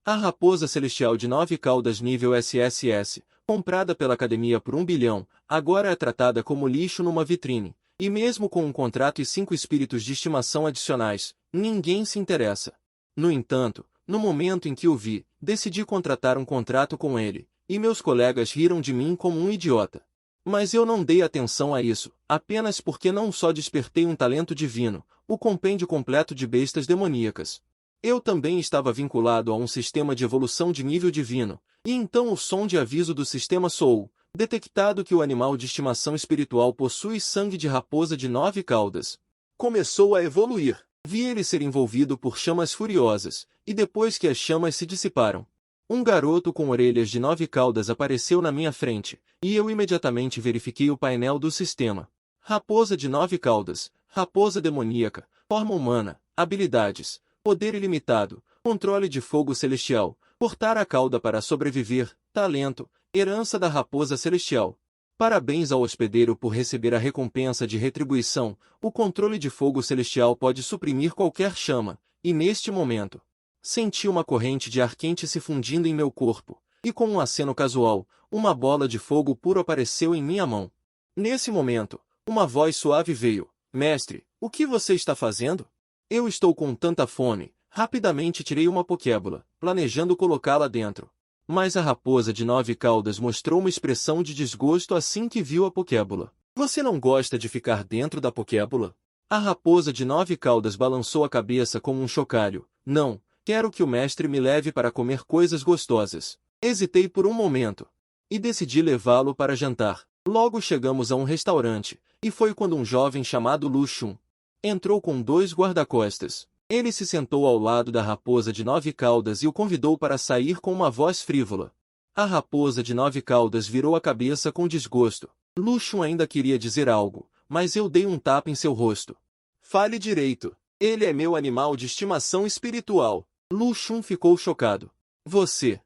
A raposa celestial de 9 caudas nível SSS, comprada pela academia por 1 bilhão, agora é tratada como lixo numa vitrine, e mesmo com um contrato e 5 espíritos de estimação adicionais, ninguém se interessa. No entanto, no momento em que o vi, decidi contratar um contrato com ele, e meus colegas riram de mim como um idiota. Mas eu não dei atenção a isso, apenas porque não só despertei um talento divino, o compêndio completo de bestas demoníacas. Eu também estava vinculado a um sistema de evolução de nível divino, e então o som de aviso do sistema soou, detectado que o animal de estimação espiritual possui sangue de raposa de 9 caudas. Começou a evoluir. Vi ele ser envolvido por chamas furiosas, e depois que as chamas se dissiparam, um garoto com orelhas de 9 caudas apareceu na minha frente, e eu imediatamente verifiquei o painel do sistema. Raposa de 9 caudas, raposa demoníaca, forma humana, habilidades, poder ilimitado, controle de fogo celestial, cortar a cauda para sobreviver, talento, herança da raposa celestial. Parabéns ao hospedeiro por receber a recompensa de retribuição. O controle de fogo celestial pode suprimir qualquer chama, e neste momento, senti uma corrente de ar quente se fundindo em meu corpo, e com um aceno casual, uma bola de fogo puro apareceu em minha mão. Nesse momento, uma voz suave veio. Mestre, o que você está fazendo? Eu estou com tanta fome. Rapidamente tirei uma pokébola, planejando colocá-la dentro. Mas a raposa de 9 caudas mostrou uma expressão de desgosto assim que viu a pokébola. Você não gosta de ficar dentro da pokébola? A raposa de 9 caudas balançou a cabeça como um chocalho. Não, quero que o mestre me leve para comer coisas gostosas. Hesitei por um momento. E decidi levá-lo para jantar. Logo chegamos a um restaurante, e foi quando um jovem chamado Lu Xun entrou com 2 guarda-costas. Ele se sentou ao lado da raposa de 9 caudas e o convidou para sair com uma voz frívola. A raposa de 9 caudas virou a cabeça com desgosto. Lu Xun ainda queria dizer algo, mas eu dei um tapa em seu rosto. Fale direito. Ele é meu animal de estimação espiritual. Lu Xun ficou chocado. Você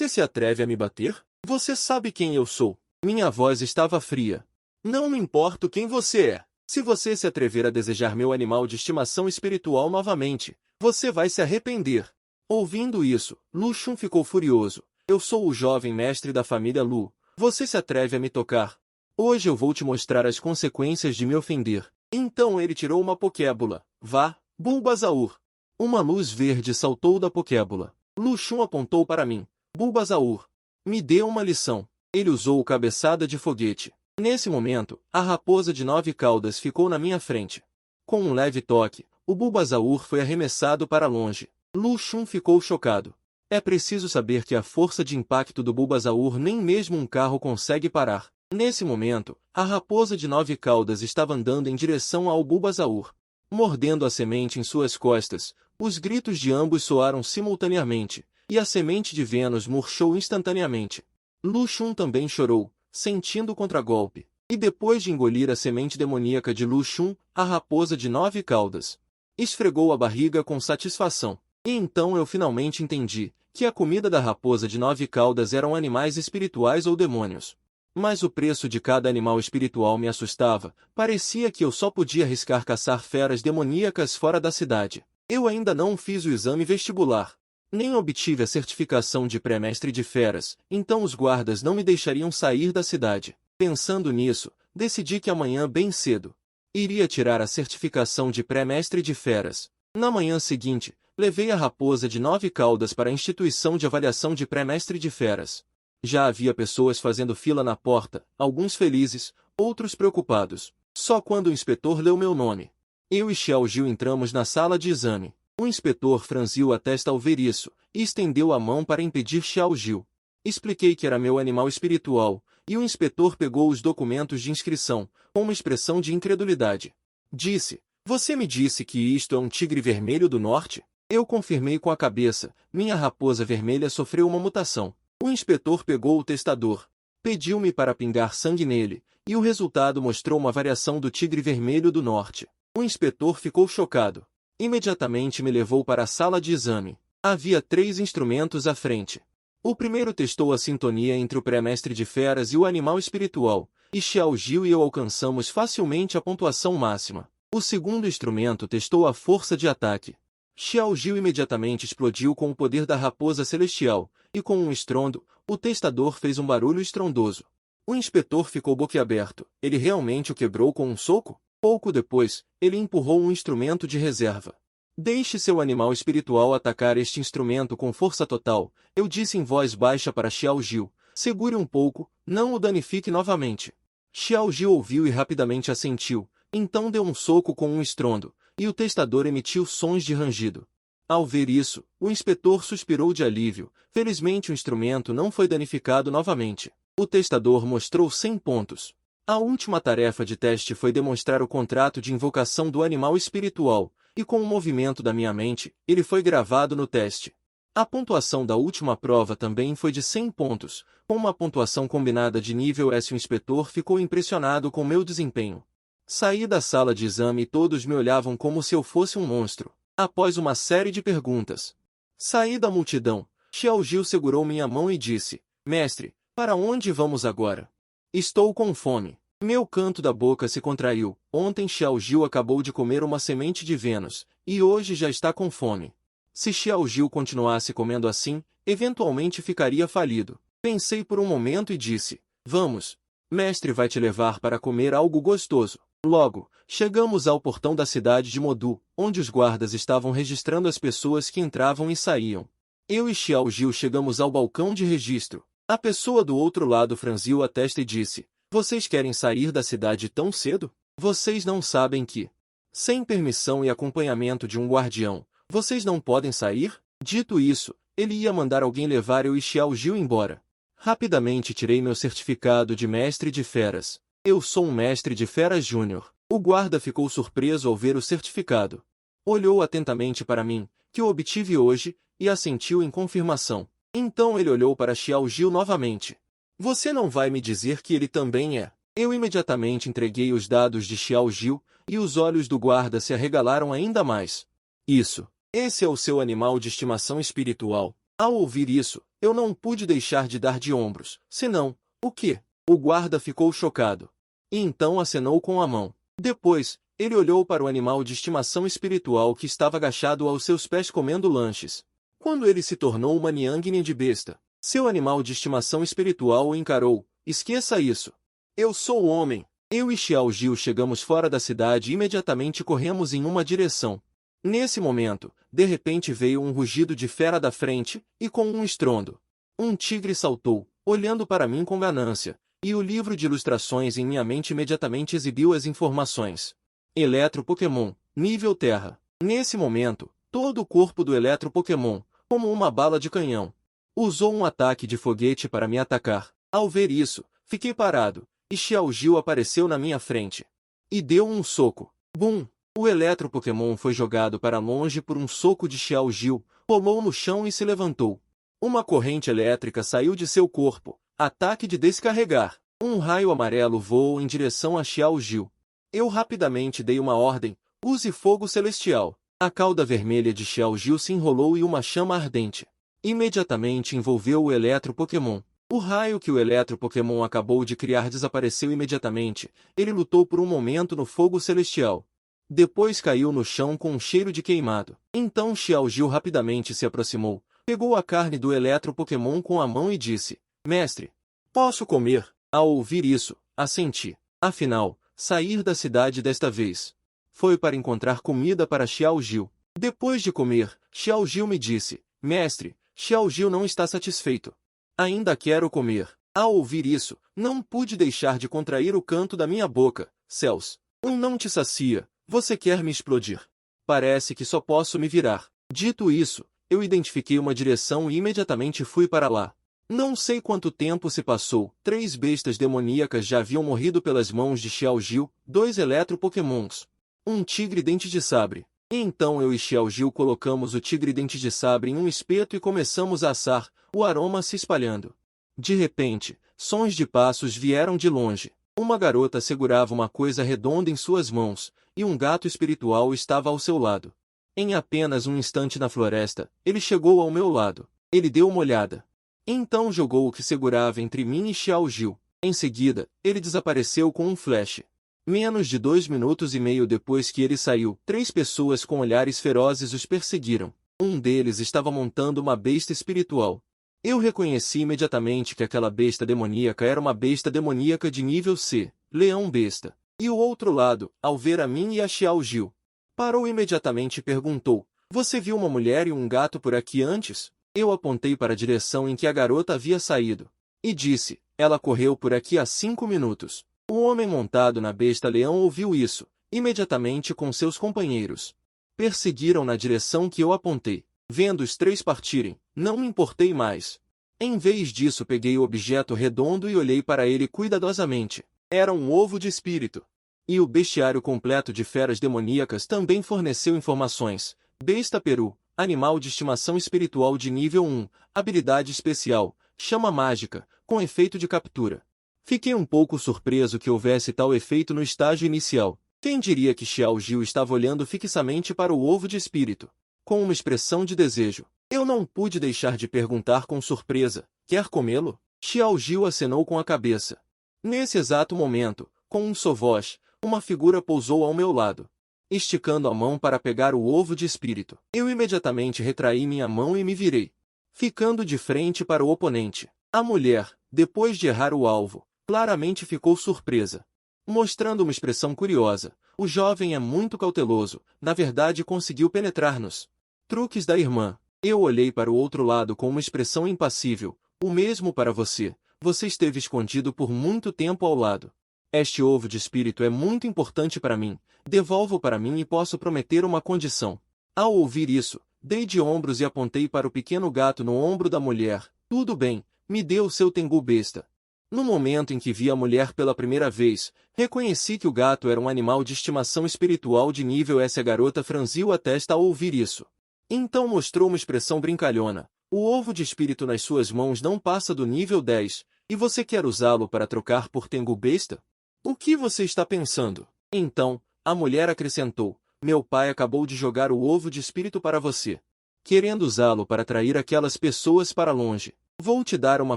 se atreve a me bater? Você sabe quem eu sou? Minha voz estava fria. Não me importo quem você é. Se você se atrever a desejar meu animal de estimação espiritual novamente, você vai se arrepender. Ouvindo isso, Lu Xun ficou furioso. Eu sou o jovem mestre da família Lu. Você se atreve a me tocar? Hoje eu vou te mostrar as consequências de me ofender. Então ele tirou uma pokébola. Vá, Bulbasaur. Uma luz verde saltou da pokébola. Lu Xun apontou para mim. Bulbasaur, me dê uma lição. Ele usou cabeçada de foguete. Nesse momento, a raposa de 9 caudas ficou na minha frente. Com um leve toque, o Bulbasaur foi arremessado para longe. Lu Xun ficou chocado. É preciso saber que a força de impacto do Bulbasaur nem mesmo um carro consegue parar. Nesse momento, a raposa de 9 caudas estava andando em direção ao Bulbasaur. Mordendo a semente em suas costas, os gritos de ambos soaram simultaneamente, e a semente de Vênus murchou instantaneamente. Lu Xun também chorou, sentindo o contragolpe, e depois de engolir a semente demoníaca de Lu Xun, a raposa de 9 caudas esfregou a barriga com satisfação. E então eu finalmente entendi que a comida da raposa de 9 caudas eram animais espirituais ou demônios. Mas o preço de cada animal espiritual me assustava, parecia que eu só podia arriscar caçar feras demoníacas fora da cidade. Eu ainda não fiz o exame vestibular. Nem obtive a certificação de pré-mestre de feras, então os guardas não me deixariam sair da cidade. Pensando nisso, decidi que amanhã bem cedo iria tirar a certificação de pré-mestre de feras. Na manhã seguinte, levei a raposa de 9 caudas para a instituição de avaliação de pré-mestre de feras. Já havia pessoas fazendo fila na porta, alguns felizes, outros preocupados. Só quando o inspetor leu meu nome, eu e Xiao Jiu entramos na sala de exame. O inspetor franziu a testa ao ver isso, e estendeu a mão para impedir Xiao Jiu. Expliquei que era meu animal espiritual, e o inspetor pegou os documentos de inscrição, com uma expressão de incredulidade. Disse, você me disse que isto é um tigre vermelho do norte? Eu confirmei com a cabeça, minha raposa vermelha sofreu uma mutação. O inspetor pegou o testador, pediu-me para pingar sangue nele, e o resultado mostrou uma variação do tigre vermelho do norte. O inspetor ficou chocado. Imediatamente me levou para a sala de exame. Havia 3 instrumentos à frente. O primeiro testou a sintonia entre o pré-mestre de feras e o animal espiritual, e Xiao Jiu e eu alcançamos facilmente a pontuação máxima. O segundo instrumento testou a força de ataque. Xiao Jiu imediatamente explodiu com o poder da raposa celestial, e com um estrondo, o testador fez um barulho estrondoso. O inspetor ficou boquiaberto. Ele realmente o quebrou com um soco? Pouco depois, ele empurrou um instrumento de reserva. Deixe seu animal espiritual atacar este instrumento com força total, eu disse em voz baixa para Xiao Jiu. Segure um pouco, não o danifique novamente. Xiao Jiu ouviu e rapidamente assentiu, então deu um soco com um estrondo, e o testador emitiu sons de rangido. Ao ver isso, o inspetor suspirou de alívio. Felizmente o instrumento não foi danificado novamente. O testador mostrou 100 pontos. A última tarefa de teste foi demonstrar o contrato de invocação do animal espiritual, e com o movimento da minha mente, ele foi gravado no teste. A pontuação da última prova também foi de 100 pontos, com uma pontuação combinada de nível S. O inspetor ficou impressionado com meu desempenho. Saí da sala de exame e todos me olhavam como se eu fosse um monstro. Após uma série de perguntas, saí da multidão. Xiao Jiu segurou minha mão e disse: Mestre, para onde vamos agora? Estou com fome. Meu canto da boca se contraiu. Ontem Xiao Jiu acabou de comer uma semente de Vênus, e hoje já está com fome. Se Xiao Jiu continuasse comendo assim, eventualmente ficaria falido. Pensei por um momento e disse: Vamos. Mestre vai te levar para comer algo gostoso. Logo, chegamos ao portão da cidade de Modu, onde os guardas estavam registrando as pessoas que entravam e saíam. Eu e Xiao Jiu chegamos ao balcão de registro. A pessoa do outro lado franziu a testa e disse: Vocês querem sair da cidade tão cedo? Vocês não sabem que, sem permissão e acompanhamento de um guardião, vocês não podem sair? Dito isso, ele ia mandar alguém levar eu e Xiao Jiu embora. Rapidamente tirei meu certificado de mestre de feras. Eu sou um mestre de feras júnior. O guarda ficou surpreso ao ver o certificado. Olhou atentamente para mim, que eu obtive hoje, e assentiu em confirmação. Então ele olhou para Xiao Jiu novamente. Você não vai me dizer que ele também é? Eu imediatamente entreguei os dados de Xiao Jiu, e os olhos do guarda se arregalaram ainda mais. Isso. Esse é o seu animal de estimação espiritual. Ao ouvir isso, eu não pude deixar de dar de ombros. Senão, o quê? O guarda ficou chocado. E então acenou com a mão. Depois, ele olhou para o animal de estimação espiritual que estava agachado aos seus pés comendo lanches. Quando ele se tornou uma Niangnin de besta, seu animal de estimação espiritual o encarou. Esqueça isso. Eu sou o homem. Eu e Xiao Jiu chegamos fora da cidade e imediatamente corremos em uma direção. Nesse momento, de repente veio um rugido de fera da frente, e com um estrondo, um tigre saltou, olhando para mim com ganância, e o livro de ilustrações em minha mente imediatamente exibiu as informações. Eletro Pokémon, nível Terra. Nesse momento, todo o corpo do Eletro Pokémon, como uma bala de canhão, usou um ataque de foguete para me atacar. Ao ver isso, fiquei parado, e Xiao Jiu apareceu na minha frente. E deu um soco. Bum! O Eletro Pokémon foi jogado para longe por um soco de Xiao Jiu, rolou no chão e se levantou. Uma corrente elétrica saiu de seu corpo. Ataque de descarregar. Um raio amarelo voou em direção a Xiao Jiu. Eu rapidamente dei uma ordem: use fogo celestial. A cauda vermelha de Xiao Jiu se enrolou e uma chama ardente imediatamente envolveu o Eletro Pokémon. O raio que o Eletro Pokémon acabou de criar desapareceu imediatamente. Ele lutou por um momento no fogo celestial. Depois caiu no chão com um cheiro de queimado. Então Xiao Jiu rapidamente se aproximou, pegou a carne do Eletro Pokémon com a mão e disse: Mestre, posso comer? Ao ouvir isso, assenti. Afinal, sair da cidade desta vez foi para encontrar comida para Xiao Jiu. Depois de comer, Xiao Jiu me disse: Mestre, Xiao Jiu não está satisfeito. Ainda quero comer. Ao ouvir isso, não pude deixar de contrair o canto da minha boca. Céus! Não te sacia. Você quer me explodir? Parece que só posso me virar. Dito isso, eu identifiquei uma direção e imediatamente fui para lá. Não sei quanto tempo se passou. 3 bestas demoníacas já haviam morrido pelas mãos de Xiao Jiu, 2 Eletro Pokémons, um tigre dente de sabre. E então eu e Xiao Jiu colocamos o tigre dente de sabre em um espeto e começamos a assar, o aroma se espalhando. De repente, sons de passos vieram de longe. Uma garota segurava uma coisa redonda em suas mãos, e um gato espiritual estava ao seu lado. Em apenas um instante na floresta, ele chegou ao meu lado. Ele deu uma olhada. Então jogou o que segurava entre mim e Xiao Jiu. Em seguida, ele desapareceu com um flash. Menos de 2 minutos e meio depois que ele saiu, 3 pessoas com olhares ferozes os perseguiram. Um deles estava montando uma besta espiritual. Eu reconheci imediatamente que aquela besta demoníaca era uma besta demoníaca de nível C, leão-besta. E o outro lado, ao ver a mim e a Xiao Jiu, parou imediatamente e perguntou: "Você viu uma mulher e um gato por aqui antes?" Eu apontei para a direção em que a garota havia saído. E disse: "Ela correu por aqui há 5 minutos." O homem montado na besta leão ouviu isso, imediatamente com seus companheiros. Perseguiram na direção que eu apontei. Vendo os 3 partirem, não me importei mais. Em vez disso peguei o objeto redondo e olhei para ele cuidadosamente. Era um ovo de espírito. E o bestiário completo de feras demoníacas também forneceu informações. Besta peru, animal de estimação espiritual de nível 1, habilidade especial, chama mágica, com efeito de captura. Fiquei um pouco surpreso que houvesse tal efeito no estágio inicial. Quem diria que Xiao Jiu estava olhando fixamente para o ovo de espírito, com uma expressão de desejo. Eu não pude deixar de perguntar com surpresa: "Quer comê-lo?" Xiao Jiu acenou com a cabeça. Nesse exato momento, com um só voz, uma figura pousou ao meu lado, esticando a mão para pegar o ovo de espírito. Eu imediatamente retraí minha mão e me virei, ficando de frente para o oponente. A mulher, depois de errar o alvo, claramente ficou surpresa, mostrando uma expressão curiosa. O jovem é muito cauteloso, na verdade conseguiu penetrar-nos truques da irmã. Eu olhei para o outro lado com uma expressão impassível. O mesmo para você. Você esteve escondido por muito tempo ao lado. Este ovo de espírito é muito importante para mim. Devolva-o para mim e posso prometer uma condição. Ao ouvir isso, dei de ombros e apontei para o pequeno gato no ombro da mulher. Tudo bem, me dê o seu tengu besta. No momento em que vi a mulher pela primeira vez, reconheci que o gato era um animal de estimação espiritual de nível S. A garota franziu a testa ao ouvir isso. Então mostrou uma expressão brincalhona. O ovo de espírito nas suas mãos não passa do nível 10, e você quer usá-lo para trocar por tengu besta? O que você está pensando? Então, a mulher acrescentou: "Meu pai acabou de jogar o ovo de espírito para você, querendo usá-lo para atrair aquelas pessoas para longe. Vou te dar uma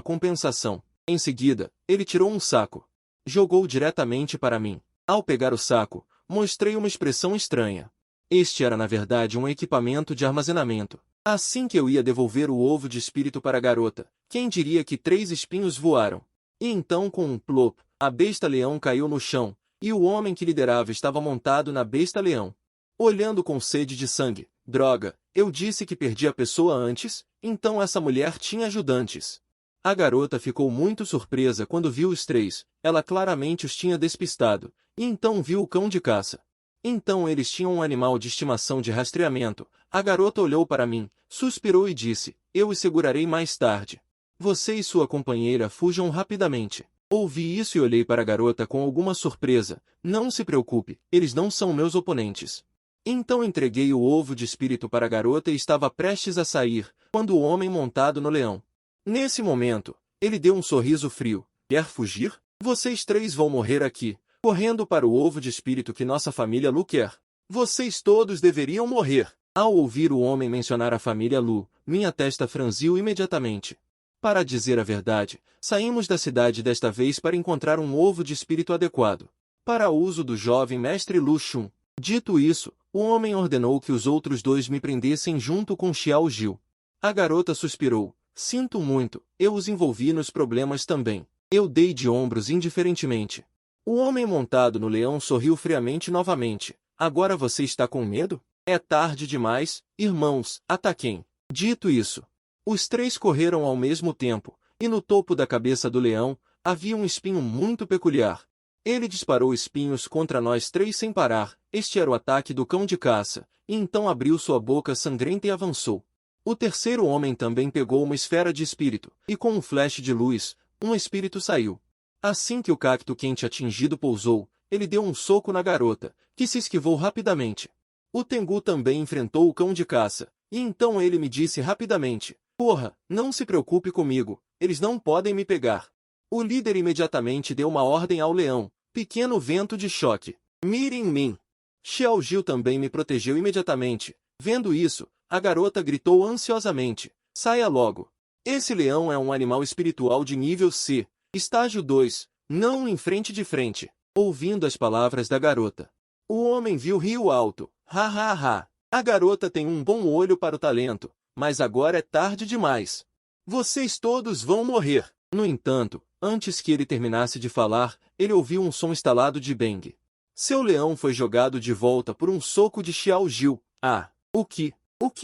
compensação." Em seguida, ele tirou um saco. Jogou diretamente para mim. Ao pegar o saco, mostrei uma expressão estranha. Este era na verdade um equipamento de armazenamento. Assim que eu ia devolver o ovo de espírito para a garota, quem diria que 3 espinhos voaram? E então com um plop, a besta-leão caiu no chão, e o homem que liderava estava montado na besta-leão. Olhando com sede de sangue. Droga, eu disse que perdi a pessoa antes, então essa mulher tinha ajudantes. A garota ficou muito surpresa quando viu os 3, ela claramente os tinha despistado, e então viu o cão de caça. Então eles tinham um animal de estimação de rastreamento. A garota olhou para mim, suspirou e disse: "Eu os segurarei mais tarde. Você e sua companheira fujam rapidamente." Ouvi isso e olhei para a garota com alguma surpresa. "Não se preocupe, eles não são meus oponentes." Então entreguei o ovo de espírito para a garota e estava prestes a sair, quando o homem montado no leão. Nesse momento, ele deu um sorriso frio. "Quer fugir? Vocês 3 vão morrer aqui, correndo para o ovo de espírito que nossa família Lu quer. Vocês todos deveriam morrer." Ao ouvir o homem mencionar a família Lu, minha testa franziu imediatamente. Para dizer a verdade, saímos da cidade desta vez para encontrar um ovo de espírito adequado para o uso do jovem mestre Lu Xun. Dito isso, o homem ordenou que os outros 2 me prendessem junto com Xiao Jiu. A garota suspirou. "Sinto muito, eu os envolvi nos problemas também." Eu dei de ombros indiferentemente. O homem montado no leão sorriu friamente novamente. "Agora você está com medo? É tarde demais, irmãos, ataquem." Dito isso, os 3 correram ao mesmo tempo, e no topo da cabeça do leão, havia um espinho muito peculiar. Ele disparou espinhos contra nós 3 sem parar. Este era o ataque do cão de caça, e então abriu sua boca sangrenta e avançou. O terceiro homem também pegou uma esfera de espírito, e com um flash de luz, um espírito saiu. Assim que o cacto quente atingido pousou, ele deu um soco na garota, que se esquivou rapidamente. O Tengu também enfrentou o cão de caça, e então ele me disse rapidamente: "Porra, não se preocupe comigo, eles não podem me pegar." O líder imediatamente deu uma ordem ao leão: "Pequeno vento de choque, mire em mim." Xiao Jiu também me protegeu imediatamente. Vendo isso, a garota gritou ansiosamente: "Saia logo. Esse leão é um animal espiritual de nível C, estágio 2, não em frente de frente." ouvindo as palavras da garota. O homem viu rio alto. Ha ha ha. A garota tem um bom olho para o talento, mas agora é tarde demais. Vocês todos vão morrer. No entanto, antes que ele terminasse de falar, ele ouviu um som estalado de Bang. Seu leão foi jogado de volta por um soco de Xiao Jiu. Ah, o que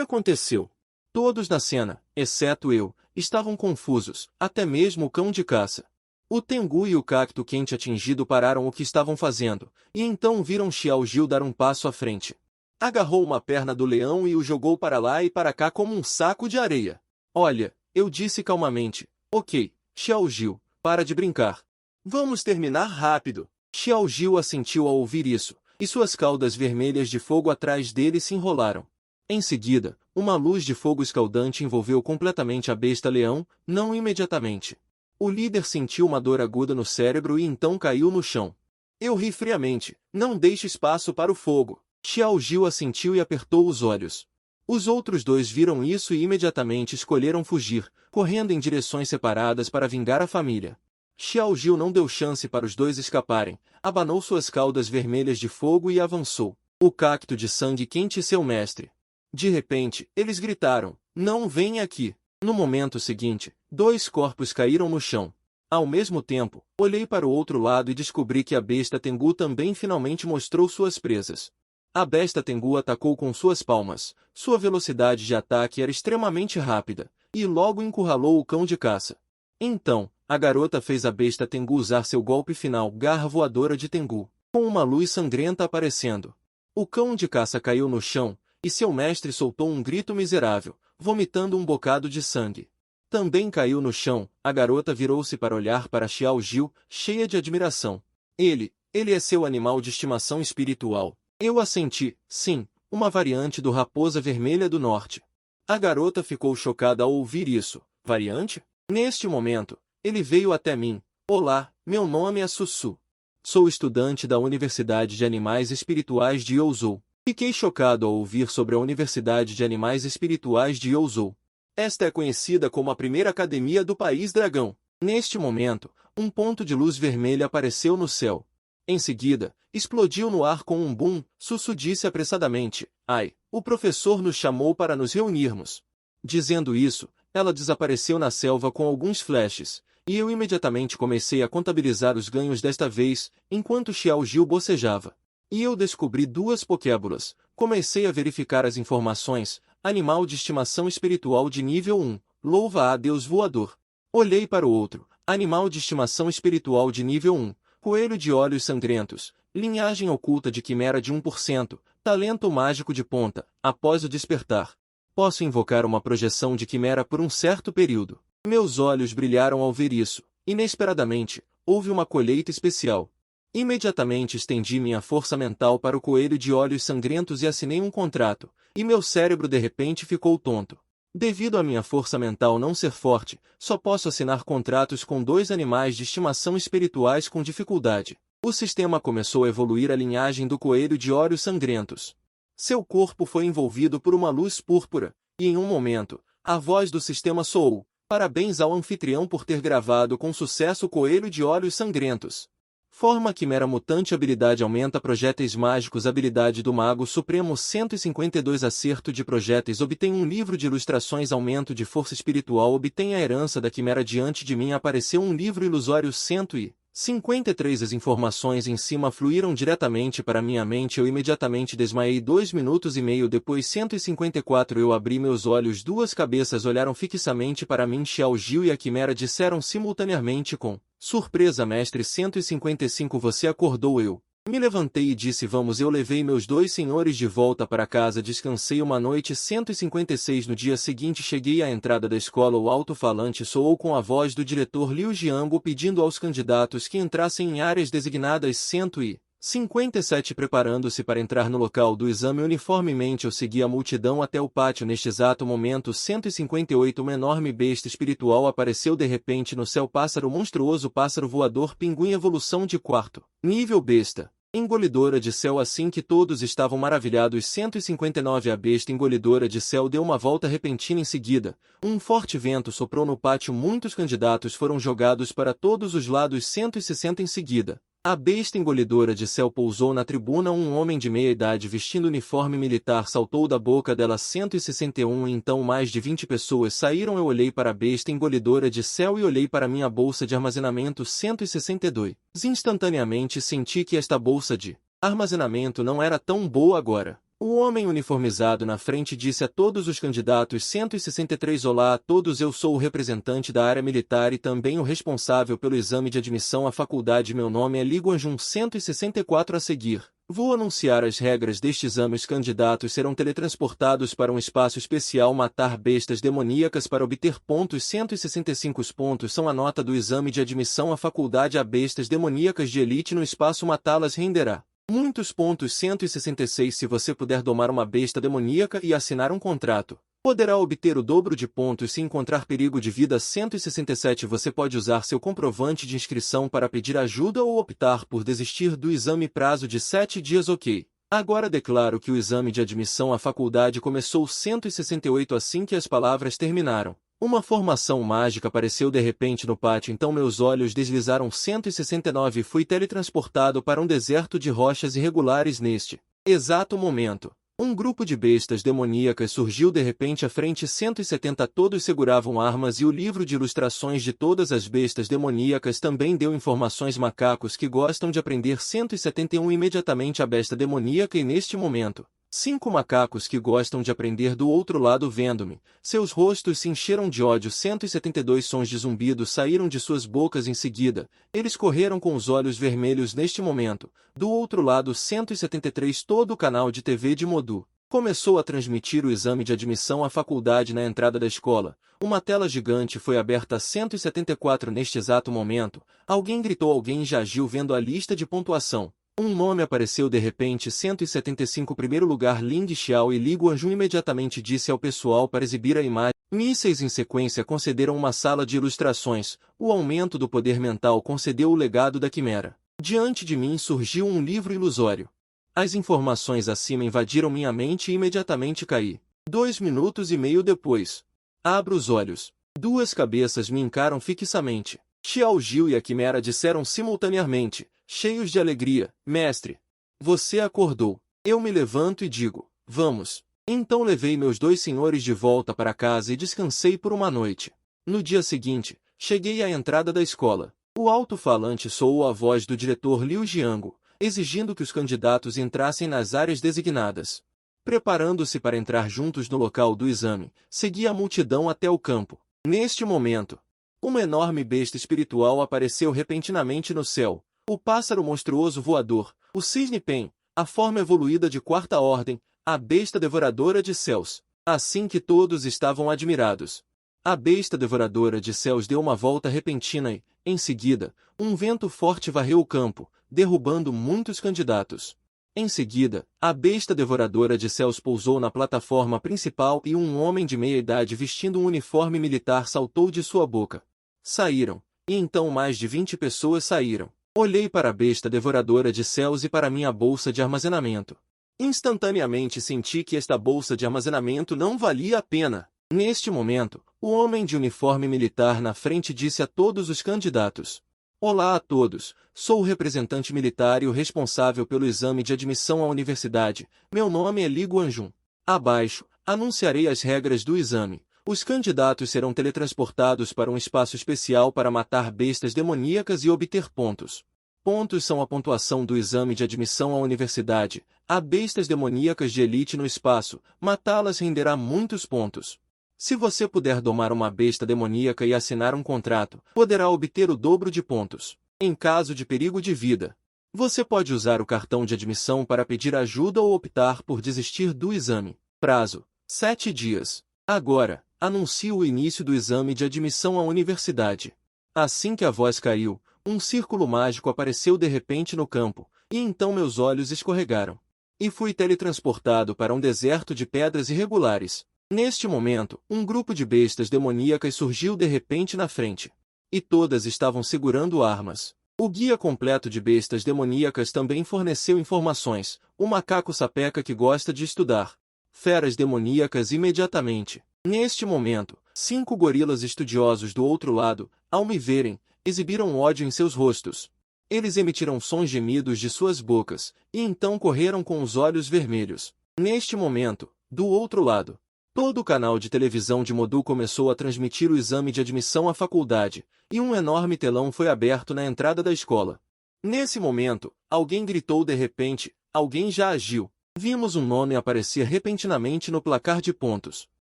aconteceu? Todos na cena, exceto eu, estavam confusos, até mesmo o cão de caça. O Tengu e o cacto quente atingido pararam o que estavam fazendo, e então viram Xiao Jiu dar um passo à frente. Agarrou uma perna do leão e o jogou para lá e para cá como um saco de areia. Olha, eu disse calmamente, ok, Xiao Jiu, para de brincar. Vamos terminar rápido. Xiao Jiu assentiu ao ouvir isso, e suas caudas vermelhas de fogo atrás dele se enrolaram. Em seguida, uma luz de fogo escaldante envolveu completamente a besta-leão, não imediatamente. O líder sentiu uma dor aguda no cérebro e então caiu no chão. Eu ri friamente, não deixe espaço para o fogo. Xiao Jiu assentiu e apertou os olhos. Os outros dois viram isso e imediatamente escolheram fugir, correndo em direções separadas para vingar a família. Xiao Jiu não deu chance para os dois escaparem, abanou suas caudas vermelhas de fogo e avançou. O cacto de sangue quente e seu mestre. De repente, eles gritaram, não venha aqui. No momento seguinte, dois corpos caíram no chão. Ao mesmo tempo, olhei para o outro lado e descobri que a besta Tengu também finalmente mostrou suas presas. A besta Tengu atacou com suas palmas, sua velocidade de ataque era extremamente rápida, e logo encurralou o cão de caça. Então, a garota fez a besta Tengu usar seu golpe final, Garra Voadora de Tengu, com uma luz sangrenta aparecendo. O cão de caça caiu no chão, e seu mestre soltou um grito miserável, vomitando um bocado de sangue. Também caiu no chão, a garota virou-se para olhar para Xiao Jiu, cheia de admiração. Ele é seu animal de estimação espiritual. Eu assenti, sim, uma variante do Raposa Vermelha do Norte. A garota ficou chocada ao ouvir isso. Variante? Neste momento, ele veio até mim. Olá, meu nome é Sussu. Sou estudante da Universidade de Animais Espirituais de Youzhou. Fiquei chocado ao ouvir sobre a Universidade de Animais Espirituais de Youzhou. Esta é conhecida como a primeira academia do País Dragão. Neste momento, um ponto de luz vermelha apareceu no céu. Em seguida, explodiu no ar com um boom. Sussu disse apressadamente, ai, o professor nos chamou para nos reunirmos. Dizendo isso, ela desapareceu na selva com alguns flashes, e eu imediatamente comecei a contabilizar os ganhos desta vez, enquanto Xiao Jiu bocejava. E eu descobri duas pokébolas. Comecei a verificar as informações. Animal de estimação espiritual de nível 1. Louva a Deus voador. Olhei para o outro. Animal de estimação espiritual de nível 1. Coelho de olhos sangrentos. Linhagem oculta de quimera de 1%. Talento mágico de ponta. Após o despertar, posso invocar uma projeção de quimera por um certo período. Meus olhos brilharam ao ver isso. Inesperadamente, houve uma colheita especial. Imediatamente estendi minha força mental para o coelho de olhos sangrentos e assinei um contrato, e meu cérebro de repente ficou tonto. Devido à minha força mental não ser forte, só posso assinar contratos com dois animais de estimação espirituais com dificuldade. O sistema começou a evoluir a linhagem do coelho de olhos sangrentos. Seu corpo foi envolvido por uma luz púrpura, e em um momento, a voz do sistema soou. Parabéns ao anfitrião por ter gravado com sucesso o coelho de olhos sangrentos. Forma quimera mutante. Habilidade aumenta projéteis mágicos. Habilidade do Mago Supremo 152. Acerto de projéteis. Obtém um livro de ilustrações. Aumento de força espiritual. Obtém a herança da quimera. Diante de mim apareceu um livro ilusório 153. As informações em cima fluíram diretamente para minha mente. Eu imediatamente desmaiei 2 minutos e meio depois. 154. Eu abri meus olhos. Duas cabeças olharam fixamente para mim. Xiao Jiu e a quimera disseram simultaneamente com surpresa. Mestre 155. Você acordou. Eu me levantei e disse vamos. Eu levei meus dois senhores de volta para casa. Descansei uma noite. 156. No dia seguinte cheguei à entrada da escola. O alto-falante soou com a voz do diretor Liu Jiango pedindo aos candidatos que entrassem em áreas designadas. 157. Preparando-se para entrar no local do exame uniformemente eu segui a multidão até o pátio. Neste exato momento 158. Uma enorme besta espiritual apareceu de repente no céu. Pássaro monstruoso. Pássaro voador. Pinguim. Evolução de quarto nível. Besta engolidora de céu. Assim que todos estavam maravilhados. 159. A besta engolidora de céu deu uma volta repentina. Em seguida, um forte vento soprou no pátio. Muitos candidatos foram jogados para todos os lados. 160. Em seguida, A besta engolidora de céu pousou na tribuna. Um homem de meia-idade vestindo uniforme militar saltou da boca dela. 161 e então mais de 20 pessoas saíram. Eu olhei para a besta engolidora de céu e olhei para minha bolsa de armazenamento. 162. Instantaneamente senti que esta bolsa de armazenamento não era tão boa agora. O homem uniformizado na frente disse a todos os candidatos. 163 Olá a todos, eu sou o representante da área militar e também o responsável pelo exame de admissão à faculdade. Meu nome é Lee Guanjun. 164 A seguir, vou anunciar as regras deste exame. Os candidatos serão teletransportados para um espaço especial matar bestas demoníacas para obter pontos. 165 Os pontos são a nota do exame de admissão à faculdade. A bestas demoníacas de elite no espaço matá-las renderá muitos pontos. 166 Se você puder domar uma besta demoníaca e assinar um contrato, poderá obter o dobro de pontos se encontrar perigo de vida. 167 Você pode usar seu comprovante de inscrição para pedir ajuda ou optar por desistir do exame. Prazo de 7 dias. Ok. Agora declaro que o exame de admissão à faculdade começou. 168 Assim que as palavras terminaram, uma formação mágica apareceu de repente no pátio. Então meus olhos deslizaram. 169 Fui teletransportado para um deserto de rochas irregulares. Neste exato momento, um grupo de bestas demoníacas surgiu de repente à frente. 170 Todos seguravam armas e o livro de ilustrações de todas as bestas demoníacas também deu informações. Macacos que gostam de aprender. 171 Imediatamente a besta demoníaca e neste momento 5 macacos que gostam de aprender do outro lado vendo-me. Seus rostos se encheram de ódio. 172 Sons de zumbido saíram de suas bocas em seguida. Eles correram com os olhos vermelhos neste momento. Do outro lado 173 Todo o canal de TV de Modu começou a transmitir o exame de admissão à faculdade na entrada da escola. Uma tela gigante foi aberta. 174 Neste exato momento, alguém gritou. Alguém já agiu vendo a lista de pontuação. Um nome apareceu de repente. 175 Primeiro lugar Ling Xiao e Li Guanjun. Imediatamente disse ao pessoal para exibir a imagem. Mísseis em sequência concederam uma sala de ilustrações. O aumento do poder mental concedeu o legado da quimera. Diante de mim surgiu um livro ilusório. As informações acima invadiram minha mente e imediatamente caí. 2 minutos e meio depois, abro os olhos. 2 cabeças me encaram fixamente. Xiao Jiu e a quimera disseram simultaneamente, cheios de alegria: Mestre, você acordou. Eu me levanto e digo: vamos. Então levei meus 2 senhores de volta para casa e descansei por uma noite. No dia seguinte, cheguei à entrada da escola. O alto-falante soou a voz do diretor Liu Jiango, exigindo que os candidatos entrassem nas áreas designadas. Preparando-se para entrar juntos no local do exame, segui a multidão até o campo. Neste momento, uma enorme besta espiritual apareceu repentinamente no céu. O pássaro monstruoso voador, o cisne pen, a forma evoluída de 4ª ordem, a besta devoradora de céus. Assim que todos estavam admirados, a besta devoradora de céus deu uma volta repentina e, em seguida, um vento forte varreu o campo, derrubando muitos candidatos. Em seguida, a besta devoradora de céus pousou na plataforma principal e um homem de meia-idade vestindo um uniforme militar saltou de sua boca. Saíram, e então mais de 20 pessoas saíram. Olhei para a besta devoradora de céus e para minha bolsa de armazenamento. Instantaneamente senti que esta bolsa de armazenamento não valia a pena. Neste momento, o homem de uniforme militar na frente disse a todos os candidatos: Olá a todos, sou o representante militar e o responsável pelo exame de admissão à universidade. Meu nome é Li Guanjun. Abaixo, anunciarei as regras do exame. Os candidatos serão teletransportados para um espaço especial para matar bestas demoníacas e obter pontos. Pontos são a pontuação do exame de admissão à universidade. Há bestas demoníacas de elite no espaço, matá-las renderá muitos pontos. Se você puder domar uma besta demoníaca e assinar um contrato, poderá obter o dobro de pontos. Em caso de perigo de vida, você pode usar o cartão de admissão para pedir ajuda ou optar por desistir do exame. Prazo: 7 dias. Agora, anuncio o início do exame de admissão à universidade. Assim que a voz caiu, um círculo mágico apareceu de repente no campo, e então meus olhos escorregaram. E fui teletransportado para um deserto de pedras irregulares. Neste momento, um grupo de bestas demoníacas surgiu de repente na frente. E todas estavam segurando armas. O guia completo de bestas demoníacas também forneceu informações. O macaco sapeca que gosta de estudar feras demoníacas imediatamente. Neste momento, 5 gorilas estudiosos do outro lado, ao me verem, exibiram ódio em seus rostos. Eles emitiram sons gemidos de suas bocas, e então correram com os olhos vermelhos. Neste momento, do outro lado, todo o canal de televisão de Modu começou a transmitir o exame de admissão à faculdade, e um enorme telão foi aberto na entrada da escola. Nesse momento, alguém gritou de repente, alguém já agiu. Vimos um nome aparecer repentinamente no placar de pontos.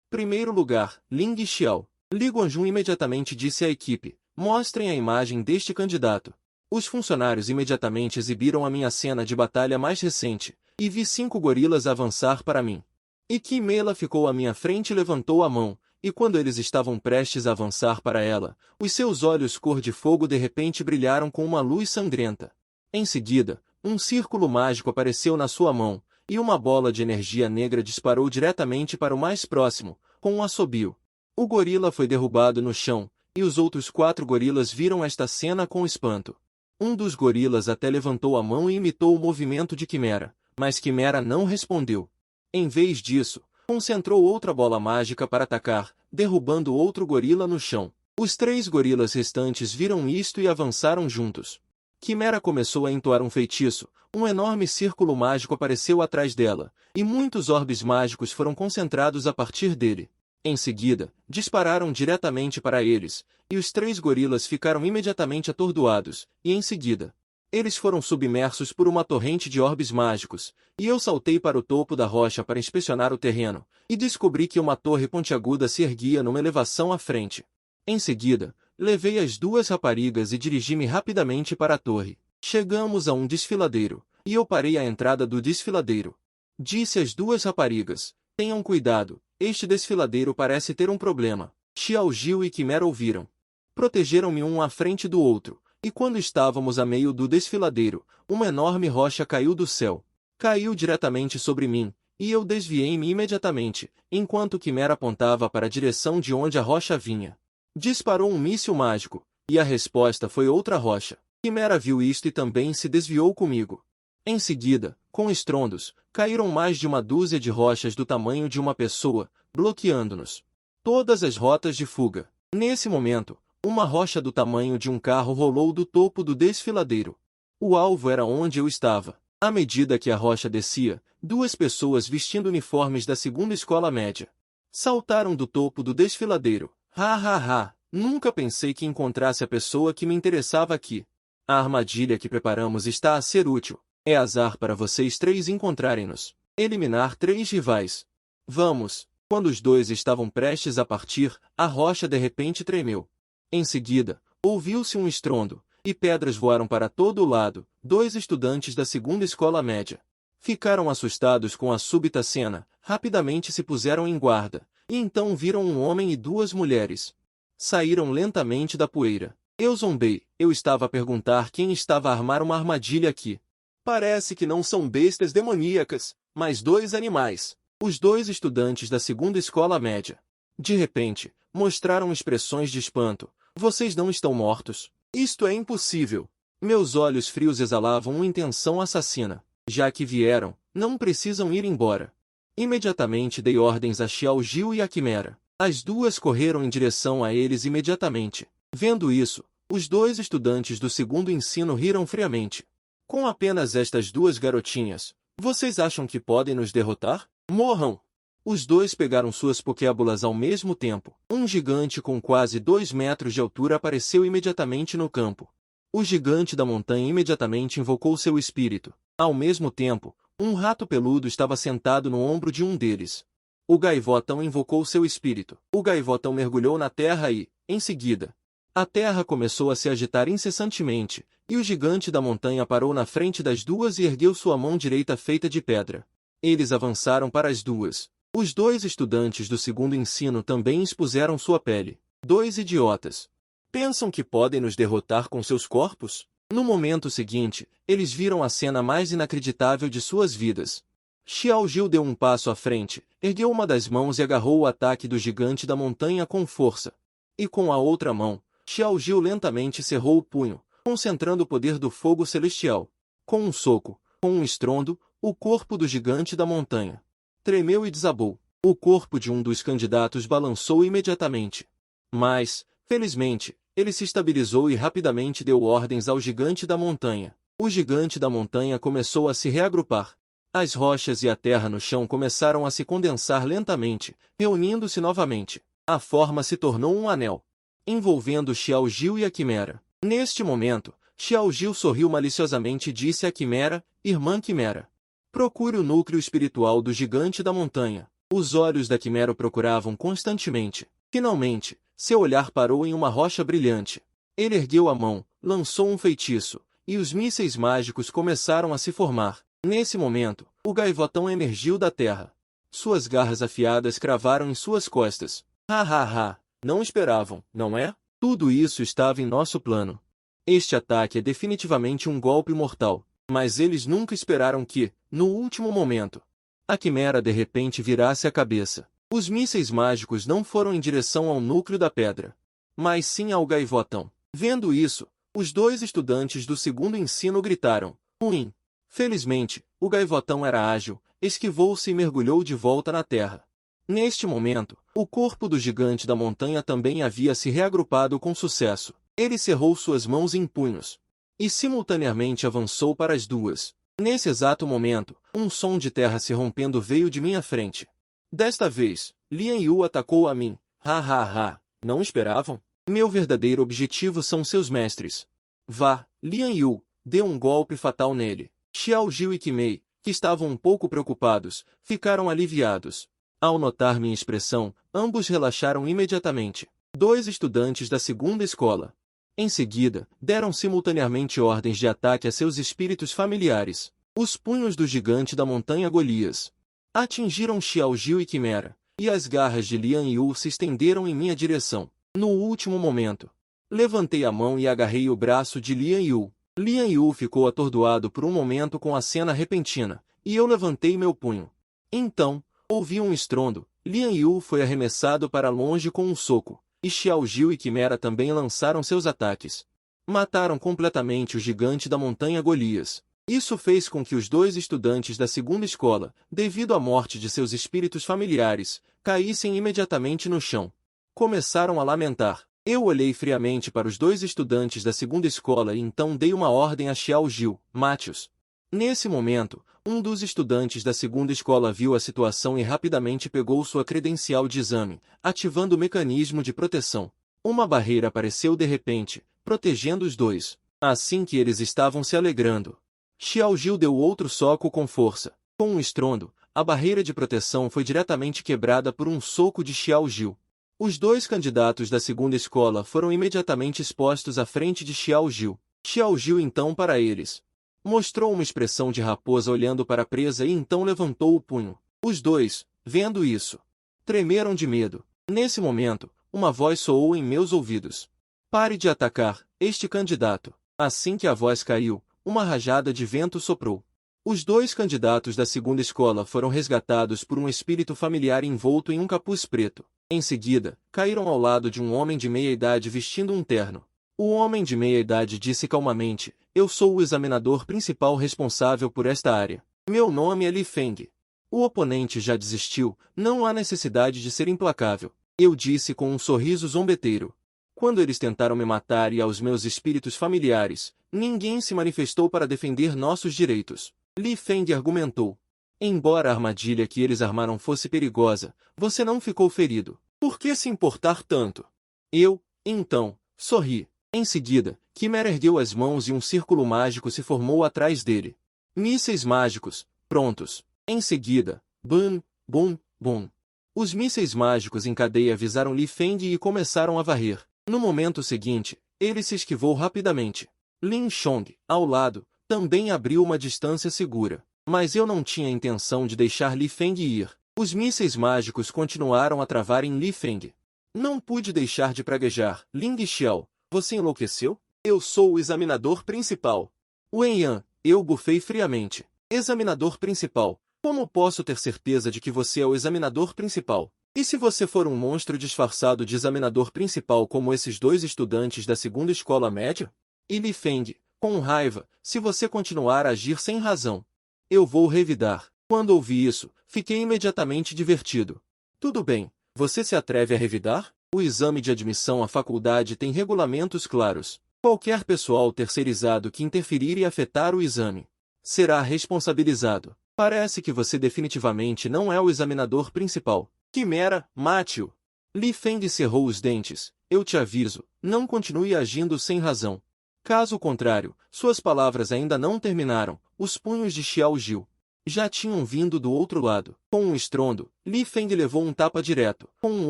Primeiro lugar, Ling Xiao. Li Guanjun imediatamente disse à equipe, mostrem a imagem deste candidato. Os funcionários imediatamente exibiram a minha cena de batalha mais recente, e vi 5 gorilas avançar para mim. E Kimela ficou à minha frente e levantou a mão, e quando eles estavam prestes a avançar para ela, os seus olhos cor de fogo de repente brilharam com uma luz sangrenta. Em seguida, um círculo mágico apareceu na sua mão, e uma bola de energia negra disparou diretamente para o mais próximo, com um assobio. O gorila foi derrubado no chão, e os outros 4 gorilas viram esta cena com espanto. Um dos gorilas até levantou a mão e imitou o movimento de Quimera, mas Quimera não respondeu. Em vez disso, concentrou outra bola mágica para atacar, derrubando outro gorila no chão. Os 3 gorilas restantes viram isto e avançaram juntos. Quimera começou a entoar um feitiço, um enorme círculo mágico apareceu atrás dela, e muitos orbes mágicos foram concentrados a partir dele. Em seguida, dispararam diretamente para eles, e os 3 gorilas ficaram imediatamente atordoados, e em seguida, eles foram submersos por uma torrente de orbes mágicos, e eu saltei para o topo da rocha para inspecionar o terreno, e descobri que uma torre pontiaguda se erguia numa elevação à frente. Em seguida, levei as 2 raparigas e dirigi-me rapidamente para a torre. Chegamos a um desfiladeiro, e eu parei à entrada do desfiladeiro. Disse às 2 raparigas, tenham cuidado, este desfiladeiro parece ter um problema. Xiao Jiu e Quimera ouviram. Protegeram-me um à frente do outro, e quando estávamos a meio do desfiladeiro, uma enorme rocha caiu do céu. Caiu diretamente sobre mim, e eu desviei-me imediatamente, enquanto Quimera apontava para a direção de onde a rocha vinha. Disparou um míssil mágico, e a resposta foi outra rocha. Quimera viu isto e também se desviou comigo. Em seguida, com estrondos, caíram mais de uma dúzia de rochas do tamanho de uma pessoa, bloqueando-nos. Todas as rotas de fuga. Nesse momento, uma rocha do tamanho de um carro rolou do topo do desfiladeiro. O alvo era onde eu estava. À medida que a rocha descia, 2 pessoas vestindo uniformes da 2ª escola média saltaram do topo do desfiladeiro. Ha ha ha! Nunca pensei que encontrasse a pessoa que me interessava aqui. A armadilha que preparamos está a ser útil. É azar para vocês 3 encontrarem-nos. Eliminar 3 rivais. Vamos! Quando os 2 estavam prestes a partir, a rocha de repente tremeu. Em seguida, ouviu-se um estrondo, e pedras voaram para todo o lado. 2 estudantes da 2ª escola média ficaram assustados com a súbita cena, rapidamente se puseram em guarda, e então viram um homem e 2 mulheres. Saíram lentamente da poeira. Eu zombei, eu estava a perguntar quem estava a armar uma armadilha aqui. Parece que não são bestas demoníacas, mas 2 animais. Os 2 estudantes da 2ª escola média. De repente, mostraram expressões de espanto. Vocês não estão mortos? Isto é impossível. Meus olhos frios exalavam uma intenção assassina. Já que vieram, não precisam ir embora. Imediatamente dei ordens a Xiao Jiu e a Quimera. As 2 correram em direção a eles imediatamente. Vendo isso, os 2 estudantes do 2º ensino riram friamente. Com apenas estas 2 garotinhas, vocês acham que podem nos derrotar? Morram! Os 2 pegaram suas pokébolas ao mesmo tempo. Um gigante com quase 2 metros de altura apareceu imediatamente no campo. O gigante da montanha imediatamente invocou seu espírito. Ao mesmo tempo, um rato peludo estava sentado no ombro de um deles. O gaivotão invocou seu espírito. O gaivotão mergulhou na terra e, em seguida, a terra começou a se agitar incessantemente, e o gigante da montanha parou na frente das 2 e ergueu sua mão direita feita de pedra. Eles avançaram para as 2. Os 2 estudantes do 2º ensino também expuseram sua pele. 2 idiotas. Pensam que podem nos derrotar com seus corpos? No momento seguinte, eles viram a cena mais inacreditável de suas vidas. Xiao Jiu deu um passo à frente, ergueu uma das mãos e agarrou o ataque do gigante da montanha com força. E com a outra mão, Xiao Jiu lentamente cerrou o punho, concentrando o poder do fogo celestial. Com um soco, com um estrondo, o corpo do gigante da montanha tremeu e desabou. O corpo de um dos candidatos balançou imediatamente. Mas, felizmente, Ele se estabilizou e rapidamente deu ordens ao gigante da montanha. O gigante da montanha começou a se reagrupar. As rochas e a terra no chão começaram a se condensar lentamente, reunindo-se novamente. A forma se tornou um anel, envolvendo Xiaojil e a quimera. Neste momento, Xiaojil sorriu maliciosamente e disse à quimera: Irmã quimera, procure o núcleo espiritual do gigante da montanha. Os olhos da quimera o procuravam constantemente. Finalmente, seu olhar parou em uma rocha brilhante. Ele ergueu a mão, lançou um feitiço, e os mísseis mágicos começaram a se formar. Nesse momento, o gaivotão emergiu da terra. Suas garras afiadas cravaram em suas costas. Ha ha ha! Não esperavam, não é? Tudo isso estava em nosso plano. Este ataque é definitivamente um golpe mortal. Mas eles nunca esperaram que, no último momento, a quimera de repente virasse a cabeça. Os mísseis mágicos não foram em direção ao núcleo da pedra, mas sim ao gaivotão. Vendo isso, os dois estudantes do segundo ensino gritaram: ruim! Felizmente, o gaivotão era ágil, esquivou-se e mergulhou de volta na terra. Neste momento, o corpo do gigante da montanha também havia se reagrupado com sucesso. Ele cerrou suas mãos em punhos e simultaneamente avançou para as duas. Nesse exato momento, um som de terra se rompendo veio de minha frente. Desta vez, Lian Yu atacou a mim. Ha ha ha! Não esperavam? Meu verdadeiro objetivo são seus mestres. Vá, Lian Yu, dê um golpe fatal nele. Xiaojil e Qimei, que estavam um pouco preocupados, ficaram aliviados. Ao notar minha expressão, ambos relaxaram imediatamente. Dois estudantes da segunda escola, em seguida, deram simultaneamente ordens de ataque a seus espíritos familiares. Os punhos do gigante da montanha Golias atingiram Xiaojil e Quimera, e as garras de Lian Yu se estenderam em minha direção. No último momento, levantei a mão e agarrei o braço de Lian Yu. Lian Yu ficou atordoado por um momento com a cena repentina, e eu levantei meu punho. Então, ouvi um estrondo. Lian Yu foi arremessado para longe com um soco, e Xiaojil e Quimera também lançaram seus ataques. Mataram completamente o gigante da montanha Golias. Isso fez com que os dois estudantes da segunda escola, devido à morte de seus espíritos familiares, caíssem imediatamente no chão. Começaram a lamentar. Eu olhei friamente para os dois estudantes da segunda escola e então dei uma ordem a Xiaojil: mate-os. Nesse momento, um dos estudantes da segunda escola viu a situação e rapidamente pegou sua credencial de exame, ativando o mecanismo de proteção. Uma barreira apareceu de repente, protegendo os dois. Assim que eles estavam se alegrando, Xiaojil deu outro soco com força. Com um estrondo, a barreira de proteção foi diretamente quebrada por um soco de Xiaojil. Os dois candidatos da segunda escola foram imediatamente expostos à frente de Xiaojil. Xiaojil então para eles mostrou uma expressão de raposa olhando para a presa e então levantou o punho. Os dois, vendo isso, tremeram de medo. Nesse momento, uma voz soou em meus ouvidos: pare de atacar este candidato. Assim que a voz caiu, uma rajada de vento soprou. Os dois candidatos da segunda escola foram resgatados por um espírito familiar envolto em um capuz preto. Em seguida, caíram ao lado de um homem de meia-idade vestindo um terno. O homem de meia-idade disse calmamente: eu sou o examinador principal responsável por esta área. Meu nome é Li Feng. O oponente já desistiu, não há necessidade de ser implacável. Eu disse com um sorriso zombeteiro. Quando eles tentaram me matar e aos meus espíritos familiares, ninguém se manifestou para defender nossos direitos. Li Feng argumentou. Embora a armadilha que eles armaram fosse perigosa, você não ficou ferido. Por que se importar tanto? Eu, então, sorri. Em seguida, Quimera ergueu as mãos e um círculo mágico se formou atrás dele. Mísseis mágicos, prontos. Em seguida, bum, bum, bum. Os mísseis mágicos em cadeia avisaram Li Feng e começaram a varrer. No momento seguinte, ele se esquivou rapidamente. Lin Chong, ao lado, também abriu uma distância segura. Mas eu não tinha intenção de deixar Li Feng ir. Os mísseis mágicos continuaram a travar em Li Feng. Não pude deixar de praguejar. Ling Xiao, você enlouqueceu? Eu sou o examinador principal. Wen Yan, eu bufei friamente. Examinador principal, como posso ter certeza de que você é o examinador principal? E se você for um monstro disfarçado de examinador principal como esses dois estudantes da segunda escola média? E Li Feng, com raiva, se você continuar a agir sem razão, eu vou revidar. Quando ouvi isso, fiquei imediatamente divertido. Tudo bem, você se atreve a revidar? O exame de admissão à faculdade tem regulamentos claros. Qualquer pessoal terceirizado que interferir e afetar o exame será responsabilizado. Parece que você definitivamente não é o examinador principal. Quimera, mate-o. Li Feng cerrou os dentes. Eu te aviso, não continue agindo sem razão. Caso contrário, suas palavras ainda não terminaram. Os punhos de Xiao Jiu já tinham vindo do outro lado. Com um estrondo, Li Feng levou um tapa direto, com um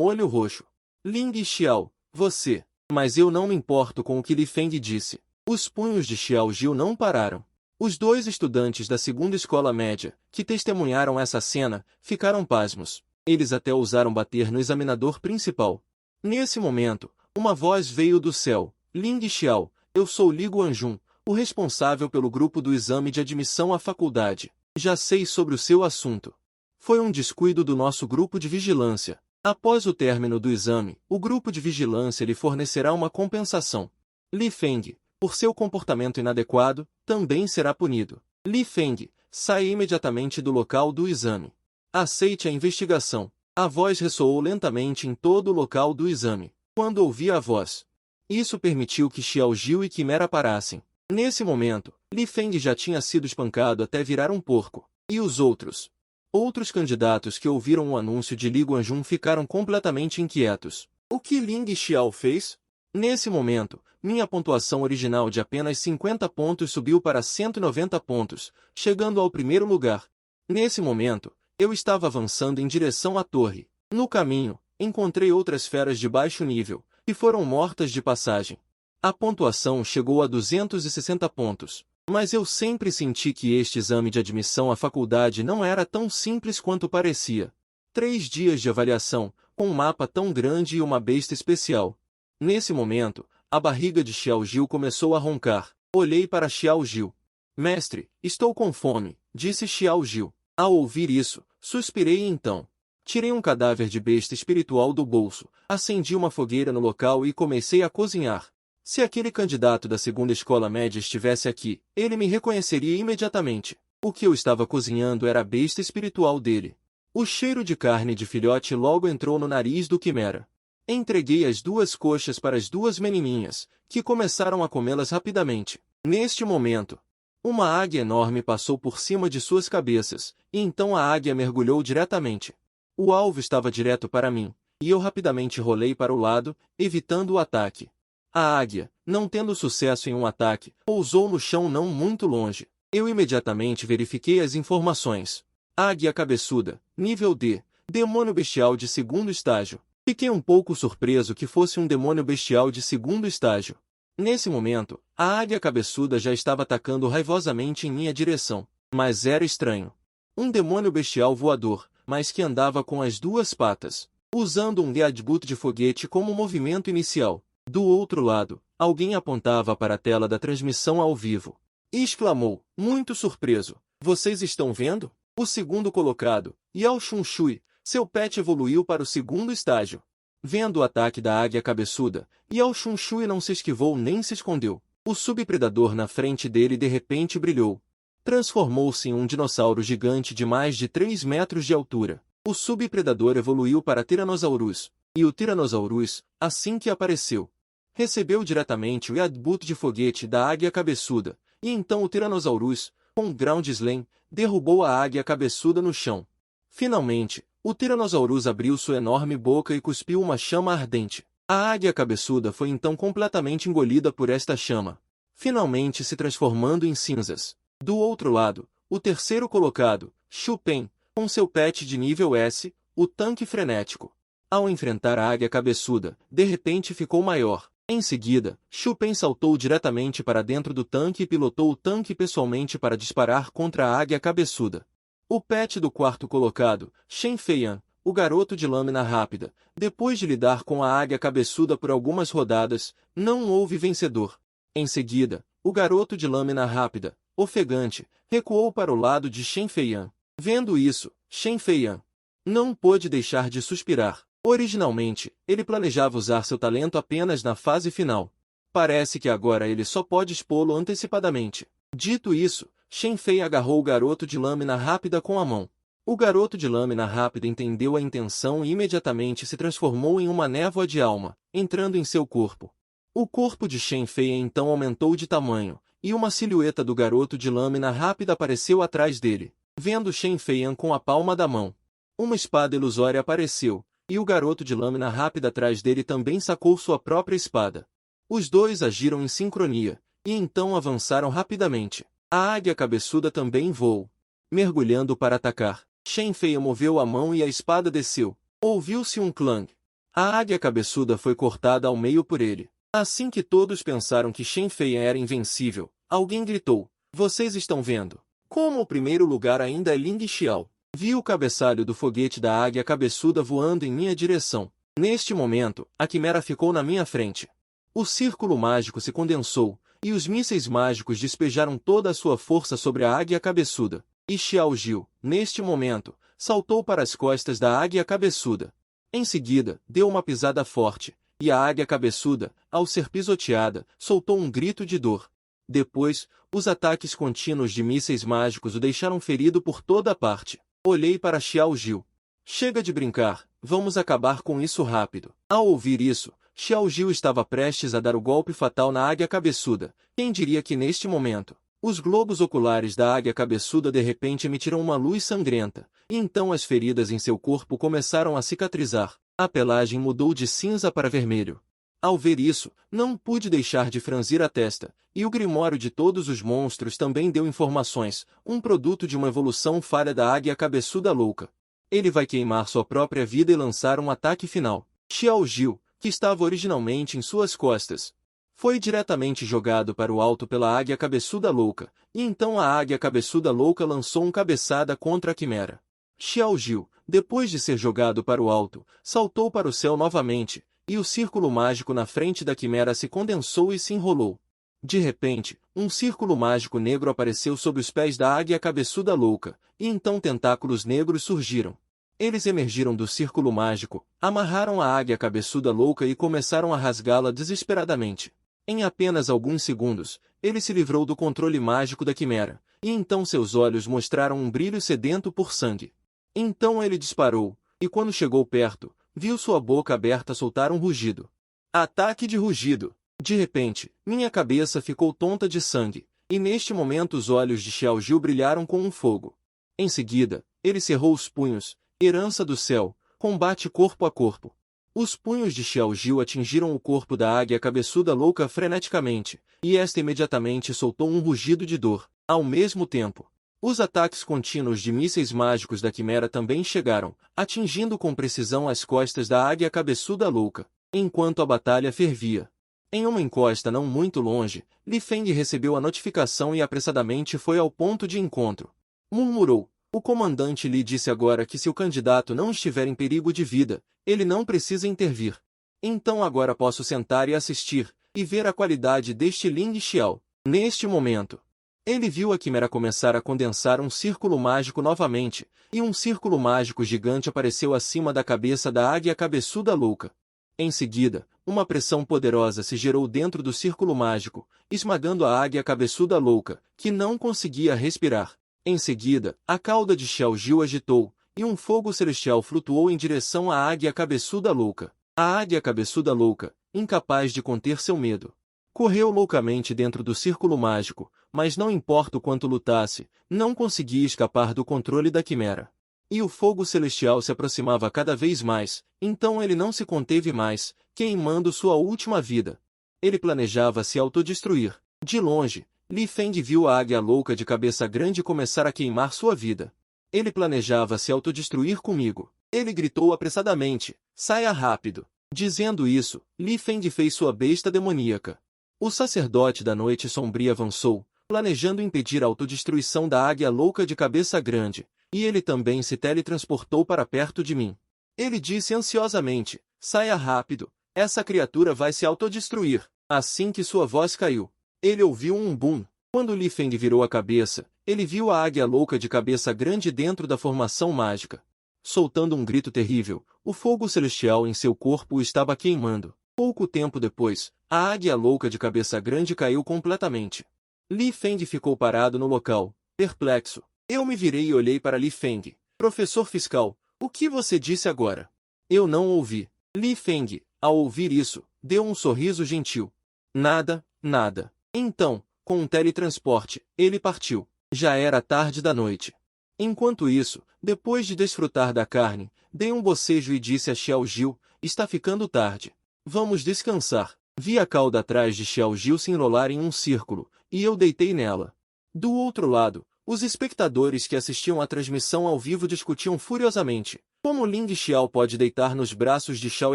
olho roxo. Ling Xiao, você... Mas eu não me importo com o que Li Feng disse. Os punhos de Xiao Jiu não pararam. Os dois estudantes da segunda escola média, que testemunharam essa cena, ficaram pasmos. Eles até ousaram bater no examinador principal. Nesse momento, uma voz veio do céu. Ling Xiao, eu sou Li Guanjun, o responsável pelo grupo do exame de admissão à faculdade. Já sei sobre o seu assunto. Foi um descuido do nosso grupo de vigilância. Após o término do exame, o grupo de vigilância lhe fornecerá uma compensação. Li Feng, por seu comportamento inadequado, também será punido. Li Feng, saia imediatamente do local do exame. Aceite a investigação. A voz ressoou lentamente em todo o local do exame. Quando ouvi a voz, isso permitiu que Xiao Jiu e Quimera parassem. Nesse momento, Li Feng já tinha sido espancado até virar um porco. E os outros? Outros candidatos que ouviram o anúncio de Li Guanjun ficaram completamente inquietos. O que Ling Xiao fez? Nesse momento, minha pontuação original de apenas 50 pontos subiu para 190 pontos, chegando ao primeiro lugar. Nesse momento, eu estava avançando em direção à torre. No caminho, encontrei outras feras de baixo nível, que foram mortas de passagem. A pontuação chegou a 260 pontos. Mas eu sempre senti que este exame de admissão à faculdade não era tão simples quanto parecia. 3 dias de avaliação, com um mapa tão grande e uma besta especial. Nesse momento, a barriga de Xiao Jiu começou a roncar. Olhei para Xiao Jiu. Mestre, estou com fome, disse Xiao Jiu. Ao ouvir isso, suspirei e então tirei um cadáver de besta espiritual do bolso, acendi uma fogueira no local e comecei a cozinhar. Se aquele candidato da segunda escola média estivesse aqui, ele me reconheceria imediatamente. O que eu estava cozinhando era a besta espiritual dele. O cheiro de carne de filhote logo entrou no nariz do Quimera. Entreguei as 2 coxas para as 2 menininhas, que começaram a comê-las rapidamente. Neste momento, uma águia enorme passou por cima de suas cabeças, e então a águia mergulhou diretamente. O alvo estava direto para mim, e eu rapidamente rolei para o lado, evitando o ataque. A águia, não tendo sucesso em um ataque, pousou no chão não muito longe. Eu imediatamente verifiquei as informações. Águia cabeçuda, nível D, demônio bestial de segundo estágio. Fiquei um pouco surpreso que fosse um demônio bestial de segundo estágio. Nesse momento, a águia cabeçuda já estava atacando raivosamente em minha direção. Mas era estranho. Um demônio bestial voador, mas que andava com as 2 patas, usando um Deadboot de foguete como movimento inicial. Do outro lado, alguém apontava para a tela da transmissão ao vivo. E exclamou, muito surpreso. Vocês estão vendo? O segundo colocado, Yao Xunshui, seu pet evoluiu para o segundo estágio. Vendo o ataque da águia cabeçuda, Yao Xunshui não se esquivou nem se escondeu. O subpredador na frente dele de repente brilhou. Transformou-se em um dinossauro gigante de mais de 3 metros de altura. O subpredador evoluiu para Tyrannosaurus. E o Tyrannosaurus, assim que apareceu, recebeu diretamente o Deadboot de foguete da águia cabeçuda, e então o Tyrannosaurus, com Ground Slam, derrubou a águia cabeçuda no chão. Finalmente, o Tyrannosaurus abriu sua enorme boca e cuspiu uma chama ardente. A águia cabeçuda foi então completamente engolida por esta chama, finalmente se transformando em cinzas. Do outro lado, o terceiro colocado, Xu Pen, com seu pet de nível S, o tanque frenético. Ao enfrentar a águia cabeçuda, de repente ficou maior. Em seguida, Xu Pen saltou diretamente para dentro do tanque e pilotou o tanque pessoalmente para disparar contra a águia cabeçuda. O pet do quarto colocado, Shen Feiyan, o garoto de lâmina rápida, depois de lidar com a águia cabeçuda por algumas rodadas, não houve vencedor. Em seguida, o garoto de lâmina rápida, ofegante, recuou para o lado de Shen Feiyan. Vendo isso, Shen Feiyan não pôde deixar de suspirar. Originalmente, ele planejava usar seu talento apenas na fase final. Parece que agora ele só pode expô-lo antecipadamente. Dito isso, Shen Fei agarrou o garoto de lâmina rápida com a mão. O garoto de lâmina rápida entendeu a intenção e imediatamente se transformou em uma névoa de alma, entrando em seu corpo. O corpo de Shen Fei então aumentou de tamanho, e uma silhueta do garoto de lâmina rápida apareceu atrás dele. Vendo Shen Feian com a palma da mão, uma espada ilusória apareceu, e o garoto de lâmina rápida atrás dele também sacou sua própria espada. Os dois agiram em sincronia, e então avançaram rapidamente. A águia cabeçuda também voou, mergulhando para atacar. Shen Fei moveu a mão e a espada desceu. Ouviu-se um clang. A águia cabeçuda foi cortada ao meio por ele. Assim que todos pensaram que Shen Fei era invencível, alguém gritou: "Vocês estão vendo? Como o primeiro lugar ainda é Ling Xiao." Vi o cabeçalho do foguete da águia cabeçuda voando em minha direção. Neste momento, a quimera ficou na minha frente. O círculo mágico se condensou, e os mísseis mágicos despejaram toda a sua força sobre a águia cabeçuda. E Xiao Jiu, neste momento, saltou para as costas da águia cabeçuda. Em seguida, deu uma pisada forte, e a águia cabeçuda, ao ser pisoteada, soltou um grito de dor. Depois, os ataques contínuos de mísseis mágicos o deixaram ferido por toda parte. Olhei para Xiao Jiu. "Chega de brincar, vamos acabar com isso rápido." Ao ouvir isso, Xiao Jiu estava prestes a dar o golpe fatal na águia cabeçuda. Quem diria que neste momento, os globos oculares da águia cabeçuda de repente emitiram uma luz sangrenta, e então as feridas em seu corpo começaram a cicatrizar. A pelagem mudou de cinza para vermelho. Ao ver isso, não pude deixar de franzir a testa, e o grimório de todos os monstros também deu informações, um produto de uma evolução falha da águia cabeçuda louca. Ele vai queimar sua própria vida e lançar um ataque final. Xiao Jiu, que estava originalmente em suas costas, foi diretamente jogado para o alto pela águia cabeçuda louca, e então a águia cabeçuda louca lançou um cabeçada contra a quimera. Xiao Jiu, depois de ser jogado para o alto, saltou para o céu novamente, e o círculo mágico na frente da quimera se condensou e se enrolou. De repente, um círculo mágico negro apareceu sob os pés da águia cabeçuda louca, e então tentáculos negros surgiram. Eles emergiram do círculo mágico, amarraram a águia cabeçuda louca e começaram a rasgá-la desesperadamente. Em apenas alguns segundos, ele se livrou do controle mágico da quimera, e então seus olhos mostraram um brilho sedento por sangue. Então ele disparou, e quando chegou perto, viu sua boca aberta soltar um rugido. Ataque de rugido! De repente, minha cabeça ficou tonta de sangue, e neste momento os olhos de Xiao Jiu brilharam com um fogo. Em seguida, ele cerrou os punhos. Herança do céu, combate corpo a corpo. Os punhos de Xiao Jiu atingiram o corpo da águia cabeçuda louca freneticamente, e esta imediatamente soltou um rugido de dor. Ao mesmo tempo, os ataques contínuos de mísseis mágicos da quimera também chegaram, atingindo com precisão as costas da águia cabeçuda louca, enquanto a batalha fervia. Em uma encosta não muito longe, Li Feng recebeu a notificação e apressadamente foi ao ponto de encontro. Murmurou. O comandante lhe disse agora que se o candidato não estiver em perigo de vida, ele não precisa intervir. Então agora posso sentar e assistir, e ver a qualidade deste Ling Xiao. Neste momento, ele viu a quimera começar a condensar um círculo mágico novamente, e um círculo mágico gigante apareceu acima da cabeça da águia cabeçuda louca. Em seguida, uma pressão poderosa se gerou dentro do círculo mágico, esmagando a águia cabeçuda louca, que não conseguia respirar. Em seguida, a cauda de Xiao Jiu agitou, e um fogo celestial flutuou em direção à águia cabeçuda louca. A águia cabeçuda louca, incapaz de conter seu medo, correu loucamente dentro do círculo mágico, mas não importa o quanto lutasse, não conseguia escapar do controle da quimera. E o fogo celestial se aproximava cada vez mais, então ele não se conteve mais, queimando sua última vida. Ele planejava se autodestruir. De longe, Li Feng viu a águia louca de cabeça grande começar a queimar sua vida. Ele planejava se autodestruir comigo. Ele gritou apressadamente, "Saia rápido!" Dizendo isso, Li Feng fez sua besta demoníaca. O sacerdote da noite sombria avançou, planejando impedir a autodestruição da águia louca de cabeça grande, e ele também se teletransportou para perto de mim. Ele disse ansiosamente, "Saia rápido, essa criatura vai se autodestruir." Assim que sua voz caiu, ele ouviu um boom. Quando Li Feng virou a cabeça, ele viu a águia louca de cabeça grande dentro da formação mágica. Soltando um grito terrível, o fogo celestial em seu corpo o estava queimando. Pouco tempo depois, a águia louca de cabeça grande caiu completamente. Li Feng ficou parado no local, perplexo. Eu me virei e olhei para Li Feng. Professor fiscal, o que você disse agora? Eu não ouvi. Li Feng, ao ouvir isso, deu um sorriso gentil. Nada, nada. Então, com um teletransporte, ele partiu. Já era tarde da noite. Enquanto isso, depois de desfrutar da carne, dei um bocejo e disse a Xiao Gil, está ficando tarde. Vamos descansar. Vi a cauda atrás de Xiao Gil se enrolar em um círculo, e eu deitei nela. Do outro lado, os espectadores que assistiam à transmissão ao vivo discutiam furiosamente. Como Ling Xiao pode deitar nos braços de Xiao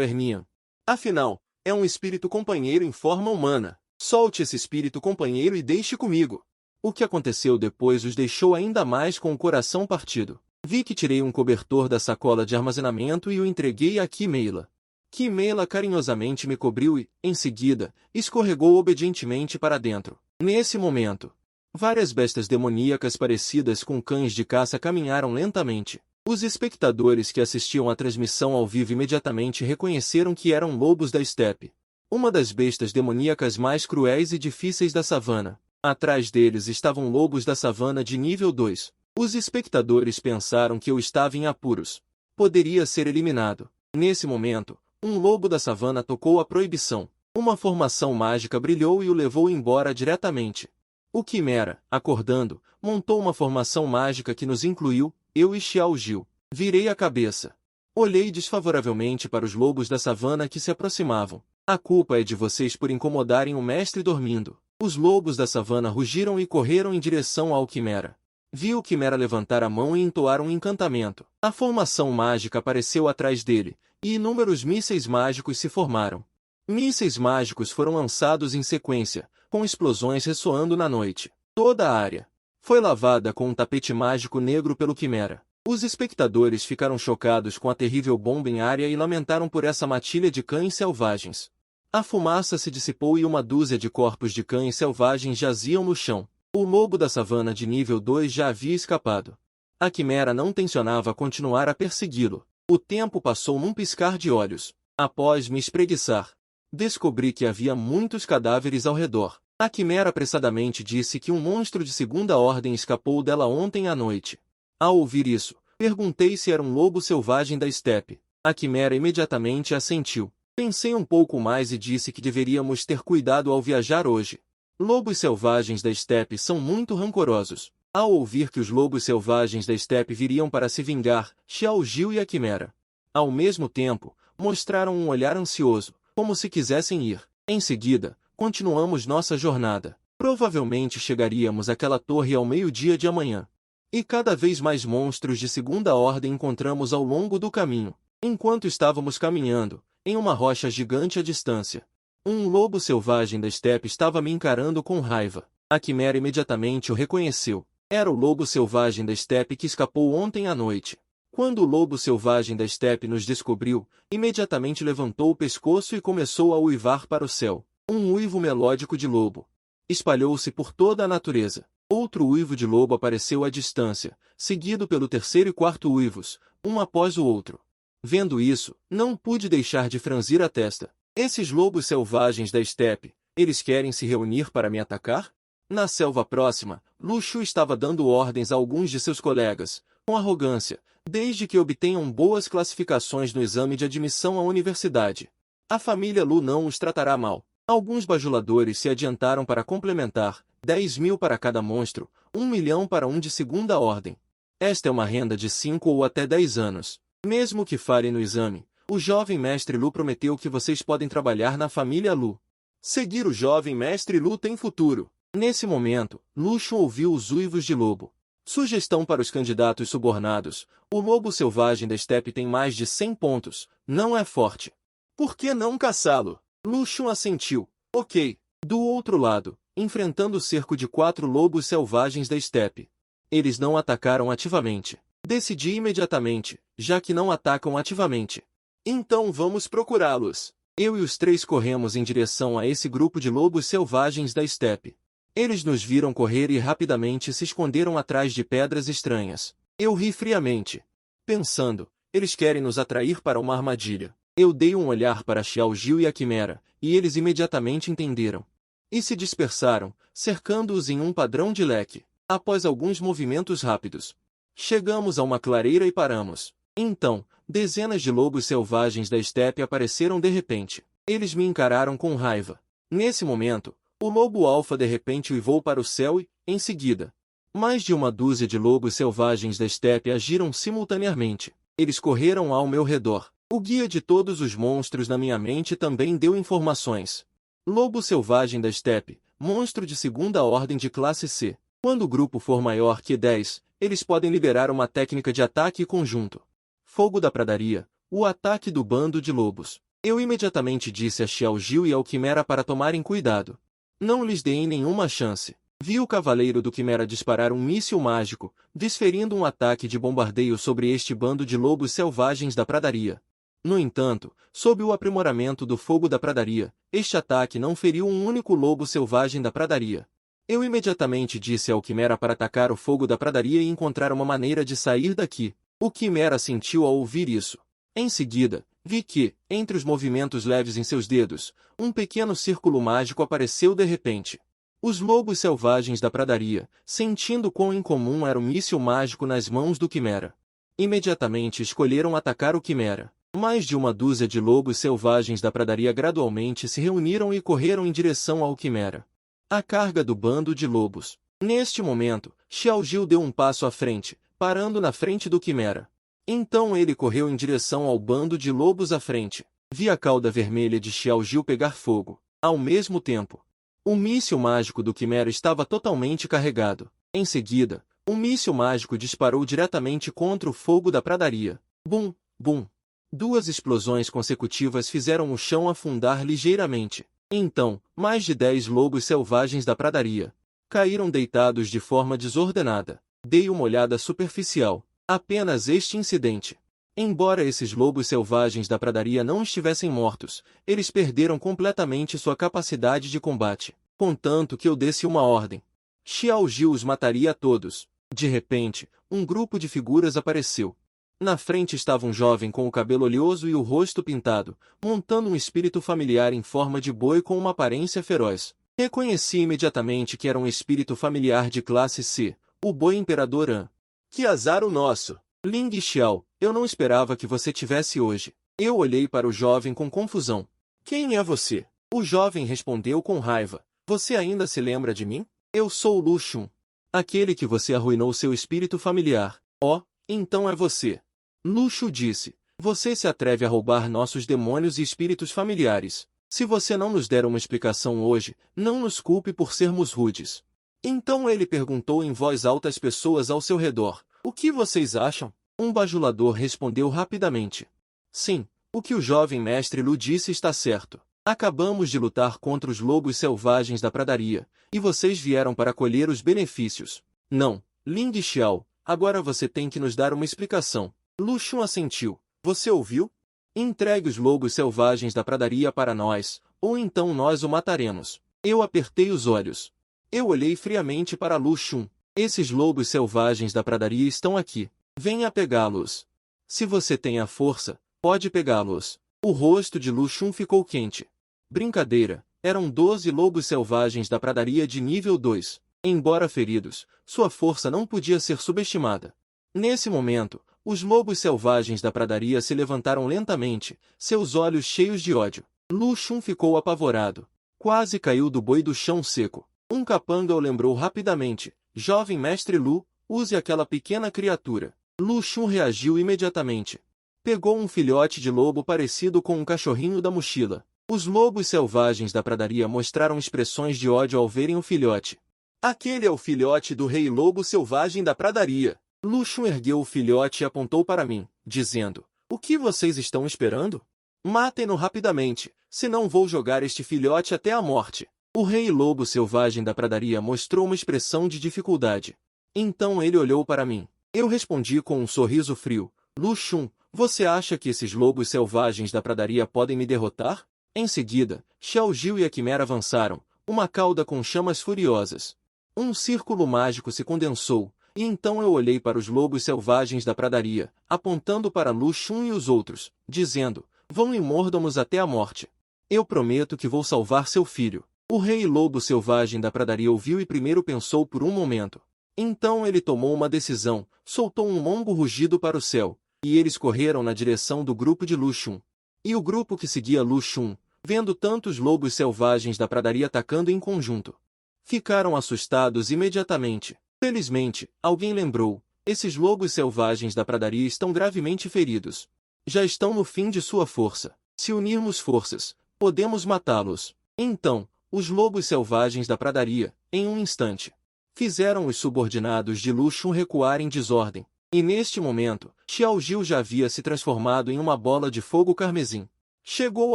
Ermian? Afinal, é um espírito companheiro em forma humana. Solte esse espírito companheiro e deixe comigo. O que aconteceu depois os deixou ainda mais com o coração partido. Vi que tirei um cobertor da sacola de armazenamento e o entreguei a Kimeila. Kimeila carinhosamente me cobriu e, em seguida, escorregou obedientemente para dentro. Nesse momento, várias bestas demoníacas parecidas com cães de caça caminharam lentamente. Os espectadores que assistiam à transmissão ao vivo imediatamente reconheceram que eram lobos da estepe. Uma das bestas demoníacas mais cruéis e difíceis da savana. Atrás deles estavam lobos da savana de nível 2. Os espectadores pensaram que eu estava em apuros. Poderia ser eliminado. Nesse momento, um lobo da savana tocou a proibição. Uma formação mágica brilhou e o levou embora diretamente. O Quimera, acordando, montou uma formação mágica que nos incluiu, eu e Xiao Gil. Virei a cabeça. Olhei desfavoravelmente para os lobos da savana que se aproximavam. A culpa é de vocês por incomodarem o mestre dormindo. Os lobos da savana rugiram e correram em direção ao Quimera. Vi o Quimera levantar a mão e entoar um encantamento. A formação mágica apareceu atrás dele, e inúmeros mísseis mágicos se formaram. Mísseis mágicos foram lançados em sequência, com explosões ressoando na noite. Toda a área foi lavada com um tapete mágico negro pelo Quimera. Os espectadores ficaram chocados com a terrível bomba em área e lamentaram por essa matilha de cães selvagens. A fumaça se dissipou e uma dúzia de corpos de cães selvagens jaziam no chão. O lobo da savana de nível 2 já havia escapado. A Quimera não tencionava continuar a persegui-lo. O tempo passou num piscar de olhos. Após me espreguiçar, descobri que havia muitos cadáveres ao redor. A Quimera apressadamente disse que um monstro de segunda ordem escapou dela ontem à noite. Ao ouvir isso, perguntei se era um lobo selvagem da estepe. A Quimera imediatamente assentiu. Pensei um pouco mais e disse que deveríamos ter cuidado ao viajar hoje. Lobos selvagens da estepe são muito rancorosos. Ao ouvir que os lobos selvagens da estepe viriam para se vingar, Xiao Gil e a Quimera, ao mesmo tempo, mostraram um olhar ansioso, como se quisessem ir. Em seguida, continuamos nossa jornada. Provavelmente chegaríamos àquela torre ao meio-dia de amanhã. E cada vez mais monstros de segunda ordem encontramos ao longo do caminho. Enquanto estávamos caminhando, em uma rocha gigante à distância, um lobo selvagem da estepe estava me encarando com raiva. A Quimera imediatamente o reconheceu. Era o lobo selvagem da estepe que escapou ontem à noite. Quando o lobo selvagem da estepe nos descobriu, imediatamente levantou o pescoço e começou a uivar para o céu. Um uivo melódico de lobo espalhou-se por toda a natureza. Outro uivo de lobo apareceu à distância, seguido pelo terceiro e quarto uivos, um após o outro. Vendo isso, não pude deixar de franzir a testa. Esses lobos selvagens da estepe, eles querem se reunir para me atacar? Na selva próxima, Lu Shu estava dando ordens a alguns de seus colegas, com arrogância, desde que obtenham boas classificações no exame de admissão à universidade. A família Lu não os tratará mal. Alguns bajuladores se adiantaram para complementar, 10.000 para cada monstro, 1 milhão para um de segunda ordem. Esta é uma renda de 5 ou até 10 anos. Mesmo que falhem no exame, o jovem mestre Lu prometeu que vocês podem trabalhar na família Lu. Seguir o jovem mestre Lu tem futuro. Nesse momento, Lu Xun ouviu os uivos de lobo. Sugestão para os candidatos subornados: o lobo selvagem da estepe tem mais de 100 pontos, não é forte. Por que não caçá-lo? Lu Xun assentiu. Ok. Do outro lado, enfrentando o cerco de 4 lobos selvagens da estepe. Eles não atacaram ativamente. Decidi imediatamente, já que não atacam ativamente. Então vamos procurá-los. Eu e os 3 corremos em direção a esse grupo de lobos selvagens da estepe. Eles nos viram correr e rapidamente se esconderam atrás de pedras estranhas. Eu ri friamente, pensando, eles querem nos atrair para uma armadilha. Eu dei um olhar para Xiao Gil e a Quimera, e eles imediatamente entenderam. E se dispersaram, cercando-os em um padrão de leque. Após alguns movimentos rápidos, Chegamos a uma clareira e paramos. Então, dezenas de lobos selvagens da estepe apareceram de repente. Eles me encararam com raiva. Nesse momento, o lobo alfa de repente uivou para o céu e, em seguida, mais de uma dúzia de lobos selvagens da estepe agiram simultaneamente. Eles correram ao meu redor. O guia de todos os monstros na minha mente também deu informações. Lobo selvagem da estepe, monstro de segunda ordem de classe C. Quando o grupo for maior que 10, eles podem liberar uma técnica de ataque conjunto. Fogo da pradaria, o ataque do bando de lobos. Eu imediatamente disse a Xiao Jiu e ao Quimera para tomarem cuidado. Não lhes deem nenhuma chance. Vi o cavaleiro do Quimera disparar um míssil mágico, desferindo um ataque de bombardeio sobre este bando de lobos selvagens da pradaria. No entanto, sob o aprimoramento do fogo da pradaria, este ataque não feriu um único lobo selvagem da pradaria. Eu imediatamente disse ao Quimera para atacar o fogo da pradaria e encontrar uma maneira de sair daqui. O Quimera sentiu ao ouvir isso. Em seguida, vi que, entre os movimentos leves em seus dedos, um pequeno círculo mágico apareceu de repente. Os lobos selvagens da pradaria, sentindo quão incomum era o míssil mágico nas mãos do Quimera, imediatamente escolheram atacar o Quimera. Mais de uma dúzia de lobos selvagens da pradaria gradualmente se reuniram e correram em direção ao Quimera. A carga do bando de lobos. Neste momento, Xiao Jiu deu um passo à frente, parando na frente do Quimera. Então ele correu em direção ao bando de lobos à frente. Vi a cauda vermelha de Xiao Jiu pegar fogo. Ao mesmo tempo, o míssil mágico do Quimera estava totalmente carregado. Em seguida, um míssil mágico disparou diretamente contra o fogo da pradaria. Bum, bum. Duas explosões consecutivas fizeram o chão afundar ligeiramente. Então, mais de 10 lobos selvagens da pradaria caíram deitados de forma desordenada. Dei uma olhada superficial. Apenas este incidente. Embora esses lobos selvagens da pradaria não estivessem mortos, eles perderam completamente sua capacidade de combate. Contanto que eu desse uma ordem, Xiao Jiu os mataria a todos. De repente, um grupo de figuras apareceu. Na frente estava um jovem com o cabelo oleoso e o rosto pintado, montando um espírito familiar em forma de boi com uma aparência feroz. Reconheci imediatamente que era um espírito familiar de classe C, o boi imperador An. Que azar o nosso! Ling Xiao, eu não esperava que você tivesse hoje. Eu olhei para o jovem com confusão. Quem é você? O jovem respondeu com raiva. Você ainda se lembra de mim? Eu sou Lu Xun. Aquele que você arruinou seu espírito familiar. Oh, então é você. Lu Xu disse. Você se atreve a roubar nossos demônios e espíritos familiares. Se você não nos der uma explicação hoje, não nos culpe por sermos rudes. Então ele perguntou em voz alta às pessoas ao seu redor. O que vocês acham? Um bajulador respondeu rapidamente. Sim, o que o jovem mestre Lu disse está certo. Acabamos de lutar contra os lobos selvagens da pradaria, e vocês vieram para colher os benefícios. Não, Ling Xiao, agora você tem que nos dar uma explicação. Lu Xun assentiu. Você ouviu? Entregue os lobos selvagens da pradaria para nós, ou então nós o mataremos. Eu apertei os olhos. Eu olhei friamente para Lu Xun. Esses lobos selvagens da pradaria estão aqui. Venha pegá-los. Se você tem a força, pode pegá-los. O rosto de Lu Xun ficou quente. Brincadeira, eram 12 lobos selvagens da pradaria de nível 2. Embora feridos, sua força não podia ser subestimada. Nesse momento, os lobos selvagens da pradaria se levantaram lentamente, seus olhos cheios de ódio. Lu Xun ficou apavorado. Quase caiu do boi do chão seco. Um capanga o lembrou rapidamente. Jovem mestre Lu, use aquela pequena criatura. Lu Xun reagiu imediatamente. Pegou um filhote de lobo parecido com um cachorrinho da mochila. Os lobos selvagens da pradaria mostraram expressões de ódio ao verem o filhote. Aquele é o filhote do rei lobo selvagem da pradaria. Lu Xun ergueu o filhote e apontou para mim, dizendo, o que vocês estão esperando? Matem-no rapidamente, senão vou jogar este filhote até a morte. O rei lobo selvagem da pradaria mostrou uma expressão de dificuldade. Então ele olhou para mim. Eu respondi com um sorriso frio. Lu Xun, você acha que esses lobos selvagens da pradaria podem me derrotar? Em seguida, Xiao Jiu e a Quimera avançaram, uma cauda com chamas furiosas. Um círculo mágico se condensou, e então eu olhei para os lobos selvagens da pradaria, apontando para Lu Xun e os outros, dizendo, vão e mordam-nos até a morte. Eu prometo que vou salvar seu filho. O rei lobo selvagem da pradaria ouviu e primeiro pensou por um momento. Então ele tomou uma decisão, soltou um longo rugido para o céu, e eles correram na direção do grupo de Lu Xun. E o grupo que seguia Lu Xun, vendo tantos lobos selvagens da pradaria atacando em conjunto, ficaram assustados imediatamente. Felizmente, alguém lembrou, esses lobos selvagens da pradaria estão gravemente feridos. Já estão no fim de sua força. Se unirmos forças, podemos matá-los. Então, os lobos selvagens da pradaria, em um instante, fizeram os subordinados de Lu Xun recuar em desordem. E neste momento, Xiao Jiu já havia se transformado em uma bola de fogo carmesim. Chegou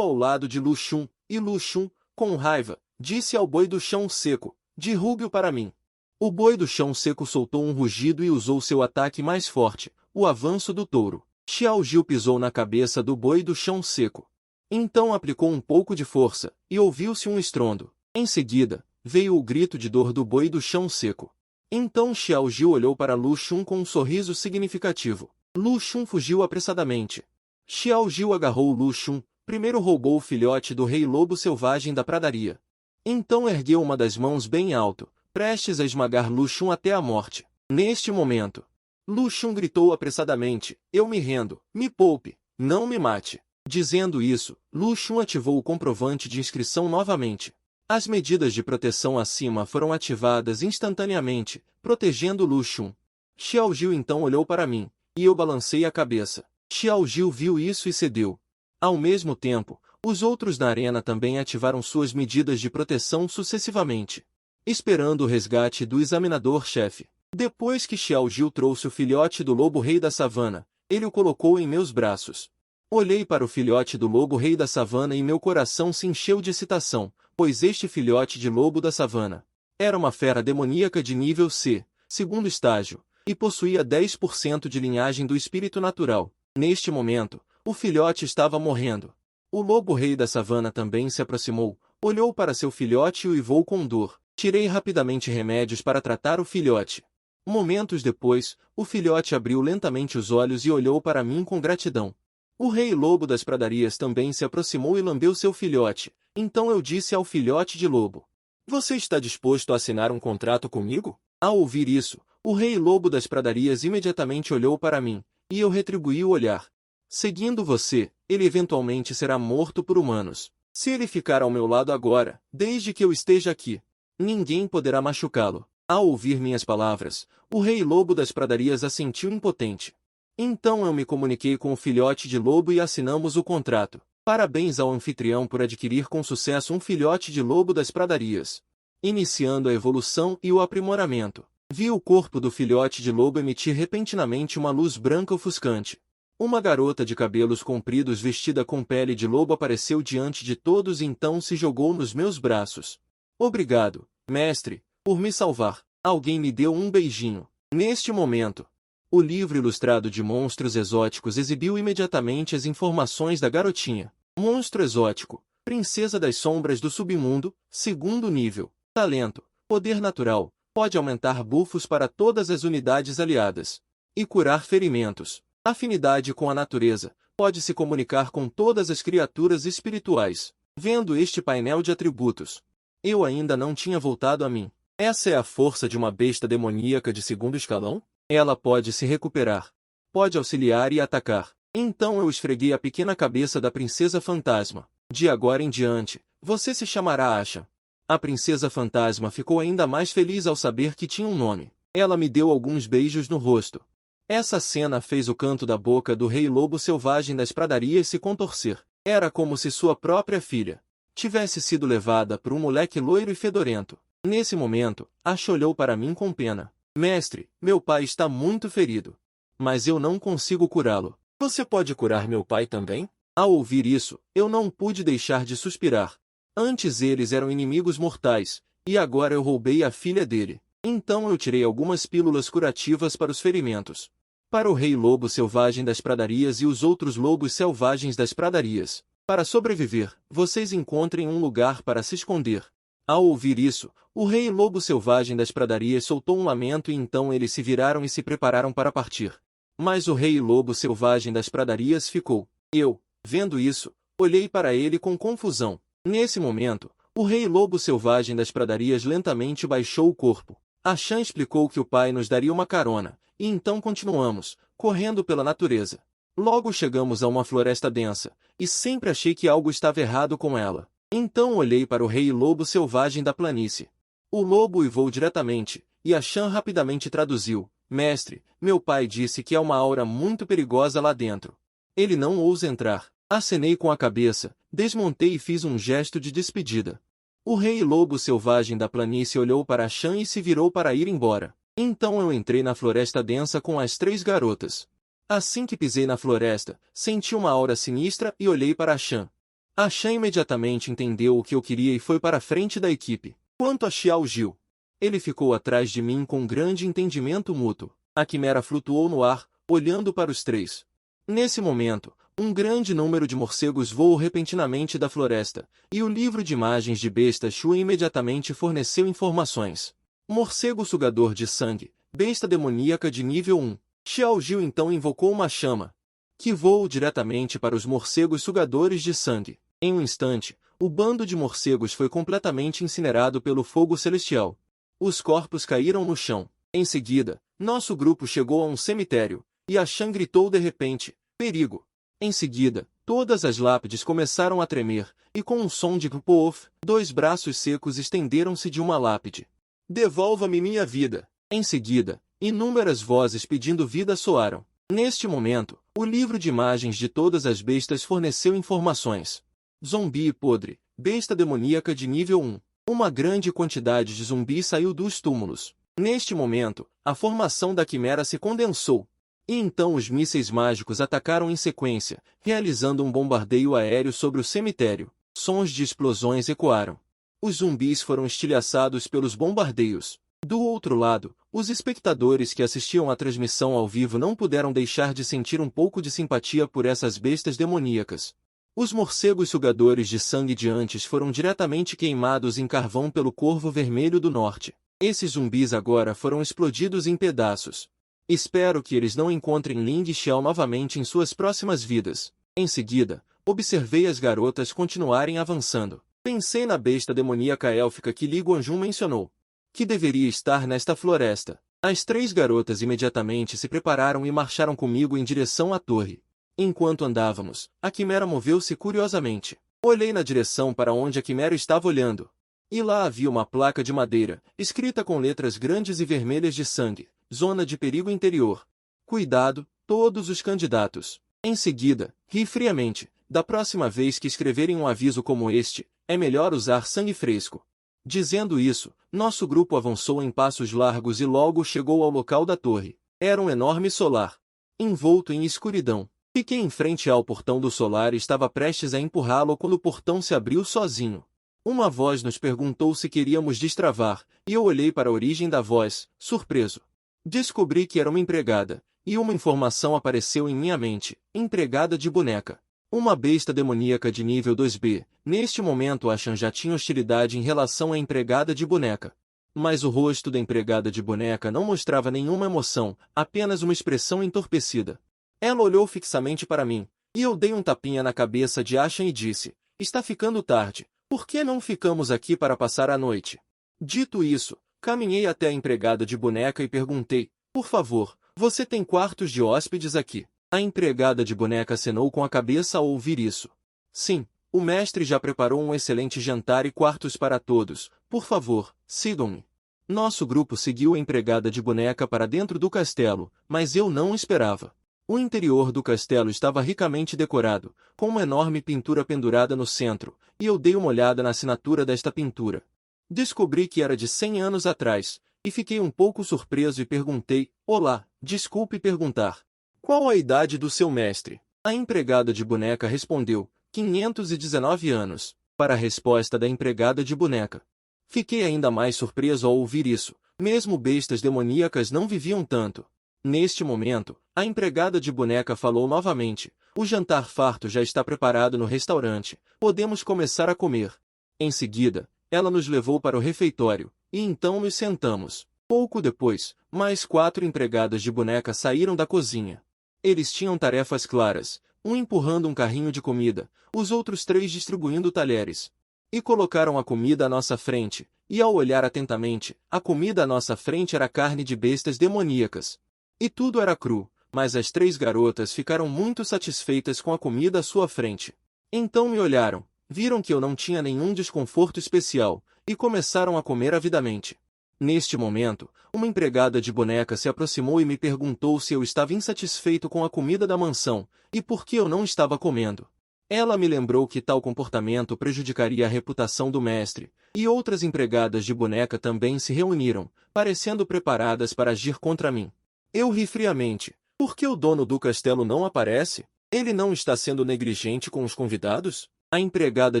ao lado de Lu Xun, e Lu Xun, com raiva, disse ao boi do chão seco, derrube-o para mim. O boi do chão seco soltou um rugido e usou seu ataque mais forte, o avanço do touro. Xiao Jiu pisou na cabeça do boi do chão seco. Então aplicou um pouco de força, e ouviu-se um estrondo. Em seguida, veio o grito de dor do boi do chão seco. Então Xiao Jiu olhou para Lu Xun com um sorriso significativo. Lu Xun fugiu apressadamente. Xiao Jiu agarrou Lu Xun, primeiro roubou o filhote do rei lobo selvagem da pradaria. Então ergueu uma das mãos bem alto, prestes a esmagar Lu Xun até a morte. Neste momento, Lu Xun gritou apressadamente, eu me rendo, me poupe, não me mate. Dizendo isso, Lu Xun ativou o comprovante de inscrição novamente. As medidas de proteção acima foram ativadas instantaneamente, protegendo Lu Xun. Xiao Jiu então olhou para mim, e eu balancei a cabeça. Xiao Jiu viu isso e cedeu. Ao mesmo tempo, os outros na arena também ativaram suas medidas de proteção sucessivamente, esperando o resgate do examinador-chefe. Depois que Xiao Jiu trouxe o filhote do lobo-rei da savana, ele o colocou em meus braços. Olhei para o filhote do lobo-rei da savana e meu coração se encheu de excitação, pois este filhote de lobo da savana era uma fera demoníaca de nível C, segundo estágio, e possuía 10% de linhagem do espírito natural. Neste momento, o filhote estava morrendo. O lobo-rei da savana também se aproximou, olhou para seu filhote e uivou com dor. Tirei rapidamente remédios para tratar o filhote. Momentos depois, o filhote abriu lentamente os olhos e olhou para mim com gratidão. O rei lobo das pradarias também se aproximou e lambeu seu filhote. Então eu disse ao filhote de lobo, você está disposto a assinar um contrato comigo? Ao ouvir isso, o rei lobo das pradarias imediatamente olhou para mim, e eu retribuí o olhar. Seguindo você, ele eventualmente será morto por humanos. Se ele ficar ao meu lado agora, desde que eu esteja aqui, ninguém poderá machucá-lo. Ao ouvir minhas palavras, o rei lobo das pradarias assentiu impotente. Então eu me comuniquei com o filhote de lobo e assinamos o contrato. Parabéns ao anfitrião por adquirir com sucesso um filhote de lobo das pradarias. Iniciando a evolução e o aprimoramento, vi o corpo do filhote de lobo emitir repentinamente uma luz branca ofuscante. Uma garota de cabelos compridos vestida com pele de lobo apareceu diante de todos e então se jogou nos meus braços. Obrigado, mestre, por me salvar. Alguém me deu um beijinho. Neste momento, o livro ilustrado de monstros exóticos exibiu imediatamente as informações da garotinha. Monstro exótico, princesa das sombras do submundo, segundo nível. Talento, poder natural, pode aumentar buffos para todas as unidades aliadas. E curar ferimentos. Afinidade com a natureza, pode se comunicar com todas as criaturas espirituais. Vendo este painel de atributos, eu ainda não tinha voltado a mim. Essa é a força de uma besta demoníaca de segundo escalão? Ela pode se recuperar. Pode auxiliar e atacar. Então eu esfreguei a pequena cabeça da princesa fantasma. De agora em diante, você se chamará Asha. A princesa fantasma ficou ainda mais feliz ao saber que tinha um nome. Ela me deu alguns beijos no rosto. Essa cena fez o canto da boca do rei lobo selvagem das pradarias se contorcer. Era como se sua própria filha tivesse sido levada por um moleque loiro e fedorento. Nesse momento, Asha olhou para mim com pena. Mestre, meu pai está muito ferido. Mas eu não consigo curá-lo. Você pode curar meu pai também? Ao ouvir isso, eu não pude deixar de suspirar. Antes eles eram inimigos mortais, e agora eu roubei a filha dele. Então eu tirei algumas pílulas curativas para os ferimentos. Para o rei lobo selvagem das pradarias e os outros lobos selvagens das pradarias. Para sobreviver, vocês encontrem um lugar para se esconder. Ao ouvir isso, o rei lobo selvagem das pradarias soltou um lamento e então eles se viraram e se prepararam para partir. Mas o rei lobo selvagem das pradarias ficou. Eu, vendo isso, olhei para ele com confusão. Nesse momento, o rei lobo selvagem das pradarias lentamente baixou o corpo. A Chan explicou que o pai nos daria uma carona, e então continuamos, correndo pela natureza. Logo chegamos a uma floresta densa, e sempre achei que algo estava errado com ela. Então olhei para o rei lobo selvagem da planície. O lobo uivou diretamente, e a Chan rapidamente traduziu: Mestre, meu pai disse que há uma aura muito perigosa lá dentro. Ele não ousa entrar. Acenei com a cabeça, desmontei e fiz um gesto de despedida. O rei lobo selvagem da planície olhou para a Chan e se virou para ir embora. Então eu entrei na floresta densa com as 3 garotas. Assim que pisei na floresta, senti uma aura sinistra e olhei para a Chan. A Chan imediatamente entendeu o que eu queria e foi para a frente da equipe. Quanto a Xiao Jiu, ele ficou atrás de mim com grande entendimento mútuo. A quimera flutuou no ar, olhando para os 3. Nesse momento, um grande número de morcegos voou repentinamente da floresta, e o livro de imagens de besta Shui imediatamente forneceu informações. Morcego sugador de sangue, besta demoníaca de nível 1. Xiao Jiu então invocou uma chama, que voou diretamente para os morcegos sugadores de sangue. Em um instante, o bando de morcegos foi completamente incinerado pelo fogo celestial. Os corpos caíram no chão. Em seguida, nosso grupo chegou a um cemitério, e a Chan gritou de repente: perigo! Em seguida, todas as lápides começaram a tremer, e com um som de poof, 2 braços secos estenderam-se de uma lápide. Devolva-me minha vida! Em seguida, inúmeras vozes pedindo vida soaram. Neste momento, o livro de imagens de todas as bestas forneceu informações. Zumbi podre, besta demoníaca de nível 1. Uma grande quantidade de zumbis saiu dos túmulos. Neste momento, a formação da quimera se condensou. E então os mísseis mágicos atacaram em sequência, realizando um bombardeio aéreo sobre o cemitério. Sons de explosões ecoaram. Os zumbis foram estilhaçados pelos bombardeios. Do outro lado, os espectadores que assistiam à transmissão ao vivo não puderam deixar de sentir um pouco de simpatia por essas bestas demoníacas. Os morcegos sugadores de sangue de antes foram diretamente queimados em carvão pelo Corvo Vermelho do Norte. Esses zumbis agora foram explodidos em pedaços. Espero que eles não encontrem Ling Xiao novamente em suas próximas vidas. Em seguida, observei as garotas continuarem avançando. Pensei na besta demoníaca élfica que Li Guanjun mencionou, que deveria estar nesta floresta. As 3 garotas imediatamente se prepararam e marcharam comigo em direção à torre. Enquanto andávamos, a quimera moveu-se curiosamente. Olhei na direção para onde a quimera estava olhando. E lá havia uma placa de madeira, escrita com letras grandes e vermelhas de sangue: Zona de perigo interior. Cuidado, todos os candidatos. Em seguida, ri friamente: da próxima vez que escreverem um aviso como este, é melhor usar sangue fresco. Dizendo isso, nosso grupo avançou em passos largos e logo chegou ao local da torre. Era um enorme solar, envolto em escuridão. Fiquei em frente ao portão do solar e estava prestes a empurrá-lo quando o portão se abriu sozinho. Uma voz nos perguntou se queríamos destravar, e eu olhei para a origem da voz, surpreso. Descobri que era uma empregada, e uma informação apareceu em minha mente: empregada de boneca. Uma besta demoníaca de nível 2B. Neste momento a Chan já tinha hostilidade em relação à empregada de boneca. Mas o rosto da empregada de boneca não mostrava nenhuma emoção, apenas uma expressão entorpecida. Ela olhou fixamente para mim, e eu dei um tapinha na cabeça de Ashan e disse: está ficando tarde, por que não ficamos aqui para passar a noite? Dito isso, caminhei até a empregada de boneca e perguntei: por favor, você tem quartos de hóspedes aqui? A empregada de boneca acenou com a cabeça ao ouvir isso. Sim, o mestre já preparou um excelente jantar e quartos para todos. Por favor, sigam-me. Nosso grupo seguiu a empregada de boneca para dentro do castelo, mas eu não esperava. O interior do castelo estava ricamente decorado, com uma enorme pintura pendurada no centro, e eu dei uma olhada na assinatura desta pintura. Descobri que era de 100 anos atrás, e fiquei um pouco surpreso e perguntei: olá, desculpe perguntar, qual a idade do seu mestre? A empregada de boneca respondeu: 519 anos. Para a resposta da empregada de boneca. Fiquei ainda mais surpreso ao ouvir isso, mesmo bestas demoníacas não viviam tanto. Neste momento, a empregada de boneca falou novamente: o jantar farto já está preparado no restaurante, podemos começar a comer. Em seguida, ela nos levou para o refeitório, e então nos sentamos. Pouco depois, mais 4 empregadas de boneca saíram da cozinha. Eles tinham tarefas claras, um empurrando um carrinho de comida, os outros 3 distribuindo talheres. E colocaram a comida à nossa frente, e ao olhar atentamente, a comida à nossa frente era carne de bestas demoníacas. E tudo era cru, mas as 3 garotas ficaram muito satisfeitas com a comida à sua frente. Então me olharam, viram que eu não tinha nenhum desconforto especial, e começaram a comer avidamente. Neste momento, uma empregada de boneca se aproximou e me perguntou se eu estava insatisfeito com a comida da mansão, e por que eu não estava comendo. Ela me lembrou que tal comportamento prejudicaria a reputação do mestre, e outras empregadas de boneca também se reuniram, parecendo preparadas para agir contra mim. Eu ri friamente. Por que o dono do castelo não aparece? Ele não está sendo negligente com os convidados? A empregada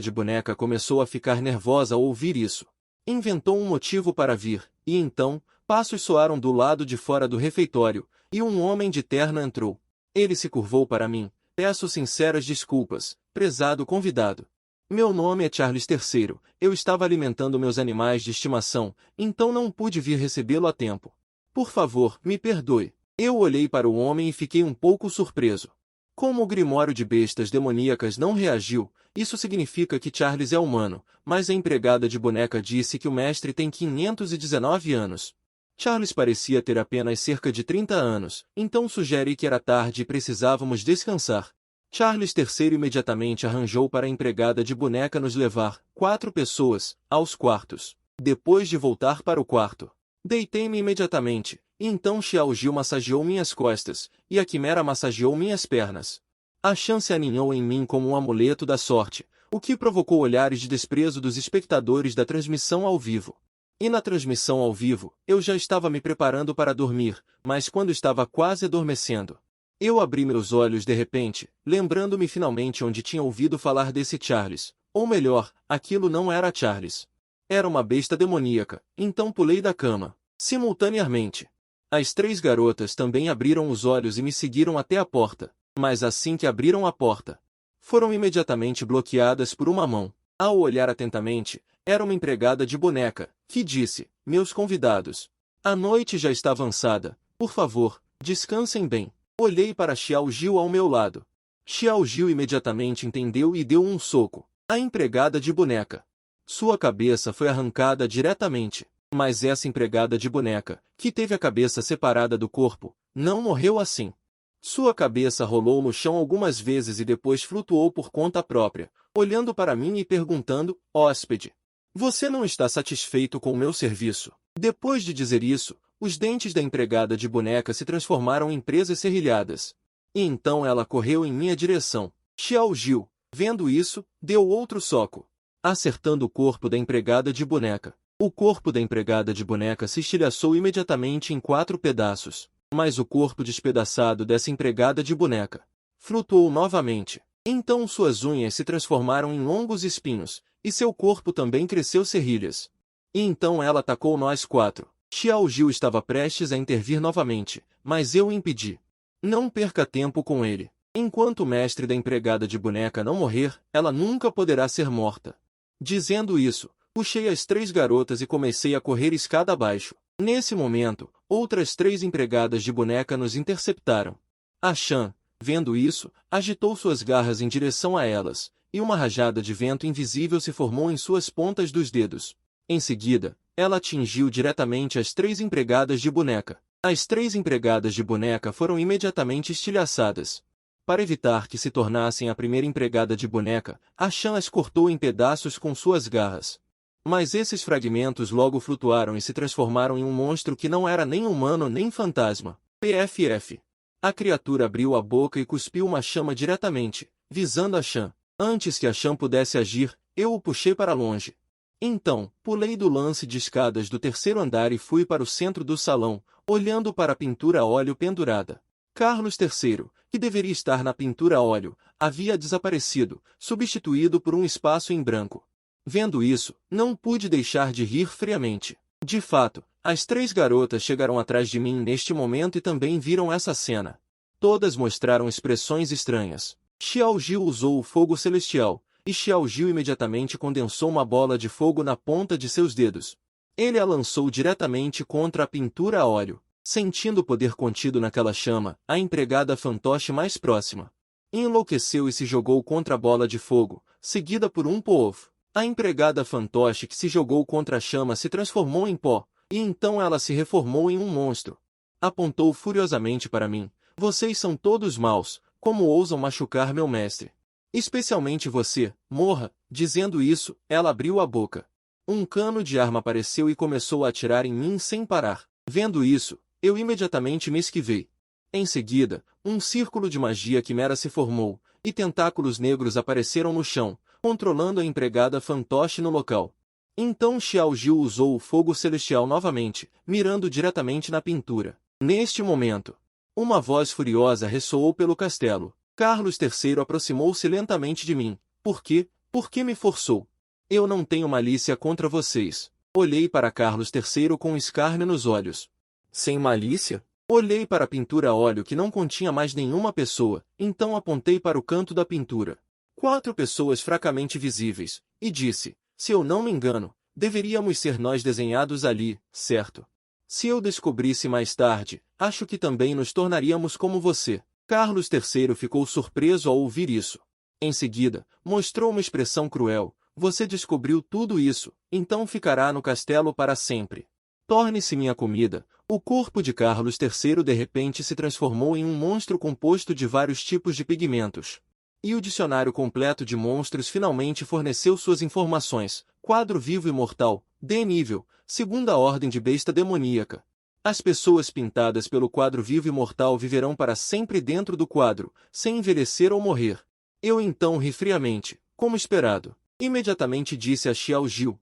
de boneca começou a ficar nervosa ao ouvir isso. Inventou um motivo para vir, e então, passos soaram do lado de fora do refeitório, e um homem de terno entrou. Ele se curvou para mim. Peço sinceras desculpas, prezado convidado. Meu nome é Charles III, eu estava alimentando meus animais de estimação, então não pude vir recebê-lo a tempo. Por favor, me perdoe. Eu olhei para o homem e fiquei um pouco surpreso. Como o grimório de bestas demoníacas não reagiu, isso significa que Charles é humano, mas a empregada de boneca disse que o mestre tem 519 anos. Charles parecia ter apenas cerca de 30 anos, então sugeri que era tarde e precisávamos descansar. Charles III imediatamente arranjou para a empregada de boneca nos levar, 4 pessoas, aos quartos. Depois de voltar para o quarto, deitei-me imediatamente, e então Xiao Jiu massageou minhas costas, e a quimera massageou minhas pernas. A chance aninhou em mim como um amuleto da sorte, o que provocou olhares de desprezo dos espectadores da transmissão ao vivo. E na transmissão ao vivo, eu já estava me preparando para dormir, mas quando estava quase adormecendo, eu abri meus olhos de repente, lembrando-me finalmente onde tinha ouvido falar desse Charles. Ou melhor, aquilo não era Charles. Era uma besta demoníaca, então pulei da cama. Simultaneamente, as 3 garotas também abriram os olhos e me seguiram até a porta, mas assim que abriram a porta, foram imediatamente bloqueadas por uma mão. Ao olhar atentamente, era uma empregada de boneca, que disse: meus convidados, a noite já está avançada, por favor, descansem bem. Olhei para Xiao Jiu ao meu lado. Xiao Jiu imediatamente entendeu e deu um soco. A empregada de boneca. Sua cabeça foi arrancada diretamente. Mas essa empregada de boneca, que teve a cabeça separada do corpo, não morreu assim. Sua cabeça rolou no chão algumas vezes e depois flutuou por conta própria, olhando para mim e perguntando: hóspede, você não está satisfeito com o meu serviço? Depois de dizer isso, os dentes da empregada de boneca se transformaram em presas serrilhadas. E então ela correu em minha direção. Xiao Jiu, vendo isso, deu outro soco, acertando o corpo da empregada de boneca. O corpo da empregada de boneca se estilhaçou imediatamente em 4 pedaços, mas o corpo despedaçado dessa empregada de boneca flutuou novamente. Então suas unhas se transformaram em longos espinhos, e seu corpo também cresceu serrilhas. E então ela atacou nós 4. Xiao Jiu estava prestes a intervir novamente, mas eu o impedi. Não perca tempo com ele. Enquanto o mestre da empregada de boneca não morrer, ela nunca poderá ser morta. Dizendo isso, puxei as 3 garotas e comecei a correr escada abaixo. Nesse momento, outras 3 empregadas de boneca nos interceptaram. A Shan, vendo isso, agitou suas garras em direção a elas, e uma rajada de vento invisível se formou em suas pontas dos dedos. Em seguida, ela atingiu diretamente as 3 empregadas de boneca. As 3 empregadas de boneca foram imediatamente estilhaçadas. Para evitar que se tornassem a primeira empregada de boneca, a Shan as cortou em pedaços com suas garras. Mas esses fragmentos logo flutuaram e se transformaram em um monstro que não era nem humano nem fantasma. PFF. A criatura abriu a boca e cuspiu uma chama diretamente, visando a Shan. Antes que a Shan pudesse agir, eu o puxei para longe. Então, pulei do lance de escadas do 3º andar e fui para o centro do salão, olhando para a pintura a óleo pendurada. Carlos III, que deveria estar na pintura a óleo, havia desaparecido, substituído por um espaço em branco. Vendo isso, não pude deixar de rir friamente. De fato, as 3 garotas chegaram atrás de mim neste momento e também viram essa cena. Todas mostraram expressões estranhas. Xiao Jiu usou o fogo celestial, e Xiao Jiu imediatamente condensou uma bola de fogo na ponta de seus dedos. Ele a lançou diretamente contra a pintura a óleo. Sentindo o poder contido naquela chama, a empregada fantoche mais próxima enlouqueceu e se jogou contra a bola de fogo, seguida por um povo. A empregada fantoche que se jogou contra a chama se transformou em pó, e então ela se reformou em um monstro. Apontou furiosamente para mim. Vocês são todos maus, como ousam machucar meu mestre? Especialmente você, morra. Dizendo isso, ela abriu a boca. Um cano de arma apareceu e começou a atirar em mim sem parar. Vendo isso, eu imediatamente me esquivei. Em seguida, um círculo de magia quimera se formou, e tentáculos negros apareceram no chão, controlando a empregada fantoche no local. Então Xiao Jiu usou o fogo celestial novamente, mirando diretamente na pintura. Neste momento, uma voz furiosa ressoou pelo castelo. Carlos III aproximou-se lentamente de mim. Por quê? Por que me forçou? Eu não tenho malícia contra vocês. Olhei para Carlos III com escárnio nos olhos. Sem malícia? Olhei para a pintura a óleo que não continha mais nenhuma pessoa, então apontei para o canto da pintura. 4 pessoas fracamente visíveis, e disse, se eu não me engano, deveríamos ser nós desenhados ali, certo? Se eu descobrisse mais tarde, acho que também nos tornaríamos como você. Carlos III ficou surpreso ao ouvir isso. Em seguida, mostrou uma expressão cruel. Você descobriu tudo isso, então ficará no castelo para sempre. Torne-se minha comida. O corpo de Carlos III de repente se transformou em um monstro composto de vários tipos de pigmentos. E o dicionário completo de monstros finalmente forneceu suas informações. Quadro vivo imortal, D nível, segunda ordem de besta demoníaca. As pessoas pintadas pelo quadro vivo imortal viverão para sempre dentro do quadro, sem envelhecer ou morrer. Eu então ri friamente, como esperado. Imediatamente disse a Xiao Jiu,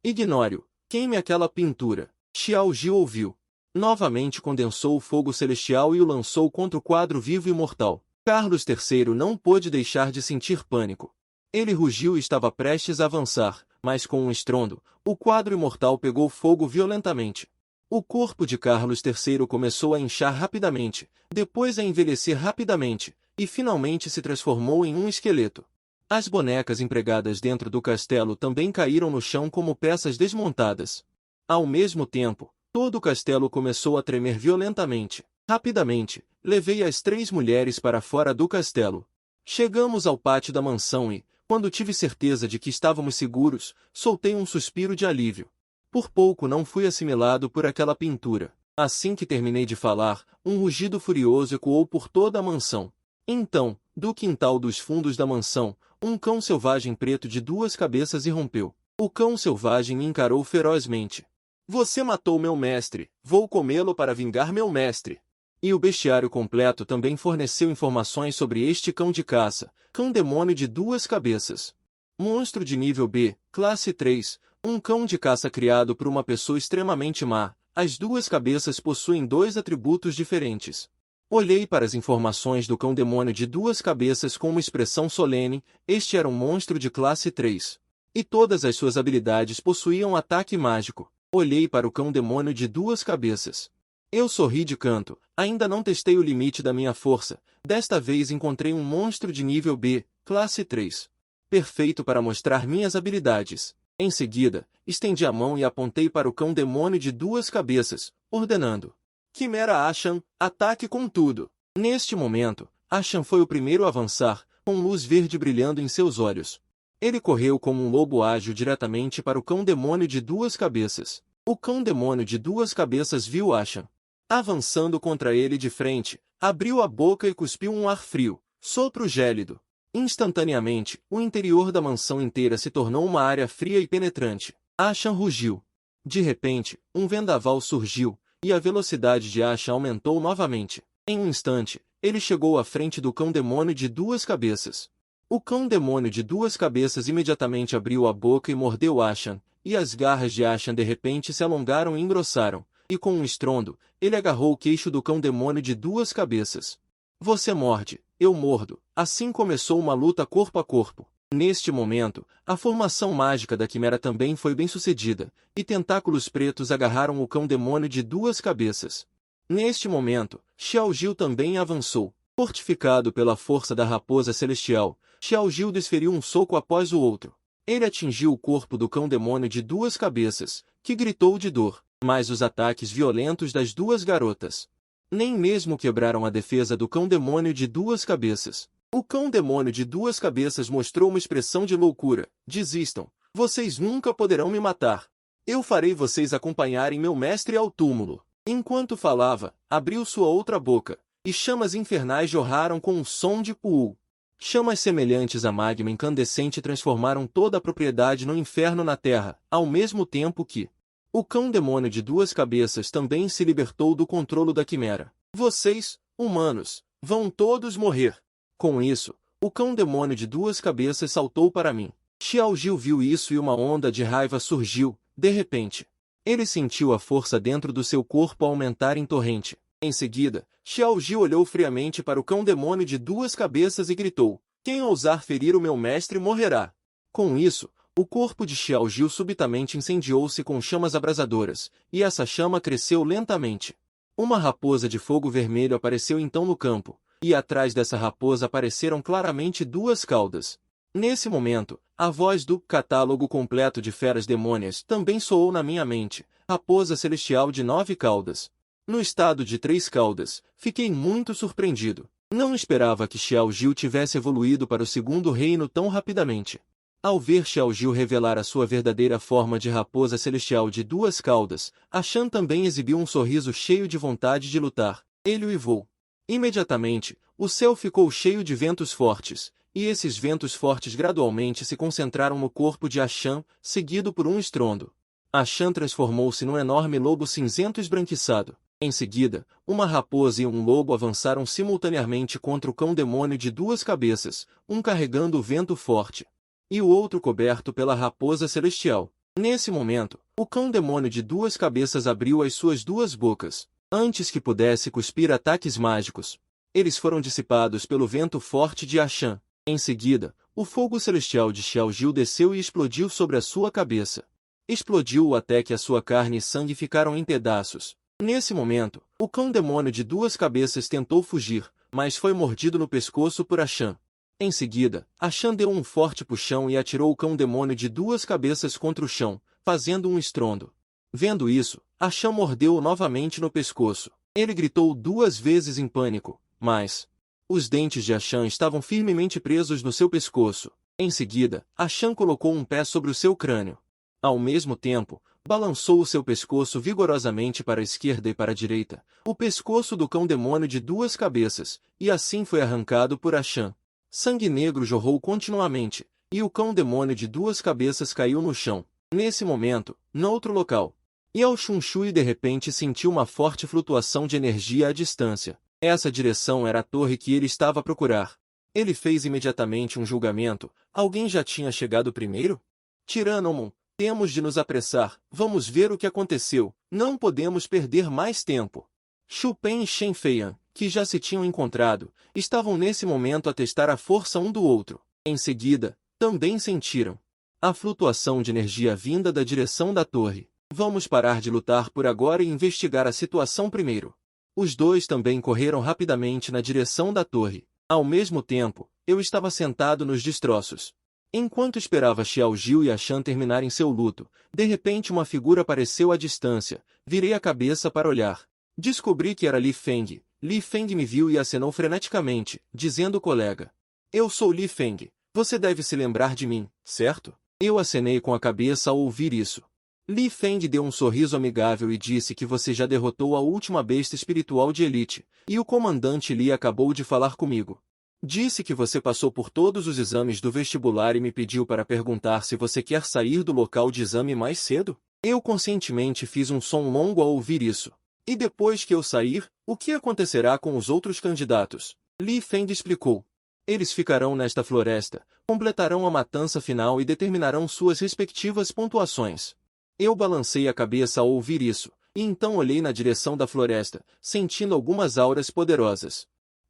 ignore-o, queime aquela pintura. Xiao Jiu ouviu. Novamente condensou o fogo celestial e o lançou contra o quadro vivo imortal. Carlos III não pôde deixar de sentir pânico. Ele rugiu e estava prestes a avançar, mas com um estrondo, o quadro imortal pegou fogo violentamente. O corpo de Carlos III começou a inchar rapidamente, depois a envelhecer rapidamente, e finalmente se transformou em um esqueleto. As bonecas empregadas dentro do castelo também caíram no chão como peças desmontadas. Ao mesmo tempo, todo o castelo começou a tremer violentamente. Rapidamente, levei as 3 mulheres para fora do castelo. Chegamos ao pátio da mansão e, quando tive certeza de que estávamos seguros, soltei um suspiro de alívio. Por pouco não fui assimilado por aquela pintura. Assim que terminei de falar, um rugido furioso ecoou por toda a mansão. Então, do quintal dos fundos da mansão, um cão selvagem preto de 2 cabeças irrompeu. O cão selvagem me encarou ferozmente. Você matou meu mestre, vou comê-lo para vingar meu mestre. E o bestiário completo também forneceu informações sobre este cão de caça, cão demônio de 2 cabeças. Monstro de nível B, classe 3, um cão de caça criado por uma pessoa extremamente má. As 2 cabeças possuem 2 atributos diferentes. Olhei para as informações do cão demônio de 2 cabeças com uma expressão solene. Este era um monstro de classe 3. E todas as suas habilidades possuíam ataque mágico. Olhei para o cão demônio de 2 cabeças. Eu sorri de canto. Ainda não testei o limite da minha força. Desta vez encontrei um monstro de nível B, classe 3. Perfeito para mostrar minhas habilidades. Em seguida, estendi a mão e apontei para o cão demônio de 2 cabeças, ordenando. Quimera Ashan, ataque com tudo. Neste momento, Ashan foi o primeiro a avançar, com luz verde brilhando em seus olhos. Ele correu como um lobo ágil diretamente para o cão demônio de 2 cabeças. O cão demônio de 2 cabeças viu Ashan avançando contra ele de frente, abriu a boca e cuspiu um ar frio, sopro gélido. Instantaneamente, o interior da mansão inteira se tornou uma área fria e penetrante. Ashan rugiu. De repente, um vendaval surgiu, e a velocidade de Ashan aumentou novamente. Em um instante, ele chegou à frente do cão demônio de 2 cabeças. O cão demônio de 2 cabeças imediatamente abriu a boca e mordeu Ashan, e as garras de Ashan de repente se alongaram e engrossaram. E com um estrondo, ele agarrou o queixo do cão demônio de 2 cabeças. Você morde, eu mordo. Assim começou uma luta corpo a corpo. Neste momento, a formação mágica da quimera também foi bem sucedida, e tentáculos pretos agarraram o cão demônio de 2 cabeças. Neste momento, Xiao Jiu também avançou. Fortificado pela força da raposa celestial, Xiao Jiu desferiu um soco após o outro. Ele atingiu o corpo do cão demônio de 2 cabeças, que gritou de dor. Mas os ataques violentos das 2 garotas nem mesmo quebraram a defesa do cão demônio de 2 cabeças. O cão demônio de duas cabeças mostrou uma expressão de loucura. Desistam. Vocês nunca poderão me matar. Eu farei vocês acompanharem meu mestre ao túmulo. Enquanto falava, abriu sua outra boca, e chamas infernais jorraram com um som de puul. Chamas semelhantes a magma incandescente transformaram toda a propriedade no inferno na terra, ao mesmo tempo que o cão demônio de duas cabeças também se libertou do controlo da quimera. Vocês, humanos, vão todos morrer. Com isso, o cão demônio de duas cabeças saltou para mim. Xiao Jiu viu isso e uma onda de raiva surgiu, de repente. Ele sentiu a força dentro do seu corpo aumentar em torrente. Em seguida, Xiao Jiu olhou friamente para o cão demônio de duas cabeças e gritou: "Quem ousar ferir o meu mestre morrerá." Com isso, o corpo de Xiao Jiu subitamente incendiou-se com chamas abrasadoras, e essa chama cresceu lentamente. Uma raposa de fogo vermelho apareceu então no campo, e atrás dessa raposa apareceram claramente duas caudas. Nesse momento, a voz do catálogo completo de feras demônias também soou na minha mente: raposa celestial de 9 caudas. No estado de 3 caudas, fiquei muito surpreendido. Não esperava que Xiao Jiu tivesse evoluído para o segundo reino tão rapidamente. Ao ver Xiao Jiu revelar a sua verdadeira forma de raposa celestial de 2 caudas, A Shan também exibiu um sorriso cheio de vontade de lutar. Ele uivou. Imediatamente, o céu ficou cheio de ventos fortes, e esses ventos fortes gradualmente se concentraram no corpo de A Shan, seguido por um estrondo. A Shan transformou-se num enorme lobo cinzento esbranquiçado. Em seguida, uma raposa e um lobo avançaram simultaneamente contra o cão demônio de duas cabeças, um carregando o vento forte, e o outro coberto pela raposa celestial. Nesse momento, o cão demônio de duas cabeças abriu as suas duas bocas, antes que pudesse cuspir ataques mágicos. Eles foram dissipados pelo vento forte de A Shan. Em seguida, o fogo celestial de Xiao Jiu desceu e explodiu sobre a sua cabeça. Explodiu até que a sua carne e sangue ficaram em pedaços. Nesse momento, o cão demônio de duas cabeças tentou fugir, mas foi mordido no pescoço por A Shan. Em seguida, A Shan deu um forte puxão e atirou o cão demônio de duas cabeças contra o chão, fazendo um estrondo. Vendo isso, A Shan mordeu-o novamente no pescoço. Ele gritou 2 vezes em pânico, mas os dentes de A Shan estavam firmemente presos no seu pescoço. Em seguida, A Shan colocou um pé sobre o seu crânio. Ao mesmo tempo, balançou o seu pescoço vigorosamente para a esquerda e para a direita, o pescoço do cão demônio de duas cabeças, e assim foi arrancado por A Shan. Sangue negro jorrou continuamente, e o cão demônio de duas cabeças caiu no chão. Nesse momento, noutro local, Yao Xunshui de repente sentiu uma forte flutuação de energia à distância. Essa direção era a torre que ele estava a procurar. Ele fez imediatamente um julgamento. Alguém já tinha chegado primeiro? Tiranomon, temos de nos apressar, vamos ver o que aconteceu, não podemos perder mais tempo. Xu Pen e Shen Feiyan, que já se tinham encontrado, estavam nesse momento a testar a força um do outro. Em seguida, também sentiram a flutuação de energia vinda da direção da torre. Vamos parar de lutar por agora e investigar a situação primeiro. Os dois também correram rapidamente na direção da torre. Ao mesmo tempo, eu estava sentado nos destroços. Enquanto esperava Xiao Jiu e A Shan terminarem seu luto, de repente uma figura apareceu à distância. Virei a cabeça para olhar. Descobri que era Li Feng. Li Feng me viu e acenou freneticamente, dizendo: "Colega, eu sou Li Feng. Você deve se lembrar de mim, certo?" Eu acenei com a cabeça ao ouvir isso. Li Feng deu um sorriso amigável e disse que você já derrotou a última besta espiritual de elite, e o comandante Li acabou de falar comigo. Disse que você passou por todos os exames do vestibular e me pediu para perguntar se você quer sair do local de exame mais cedo. Eu conscientemente fiz um som longo ao ouvir isso. E depois que eu sair, o que acontecerá com os outros candidatos? Li Feng explicou. Eles ficarão nesta floresta, completarão a matança final e determinarão suas respectivas pontuações. Eu balancei a cabeça ao ouvir isso, e então olhei na direção da floresta, sentindo algumas auras poderosas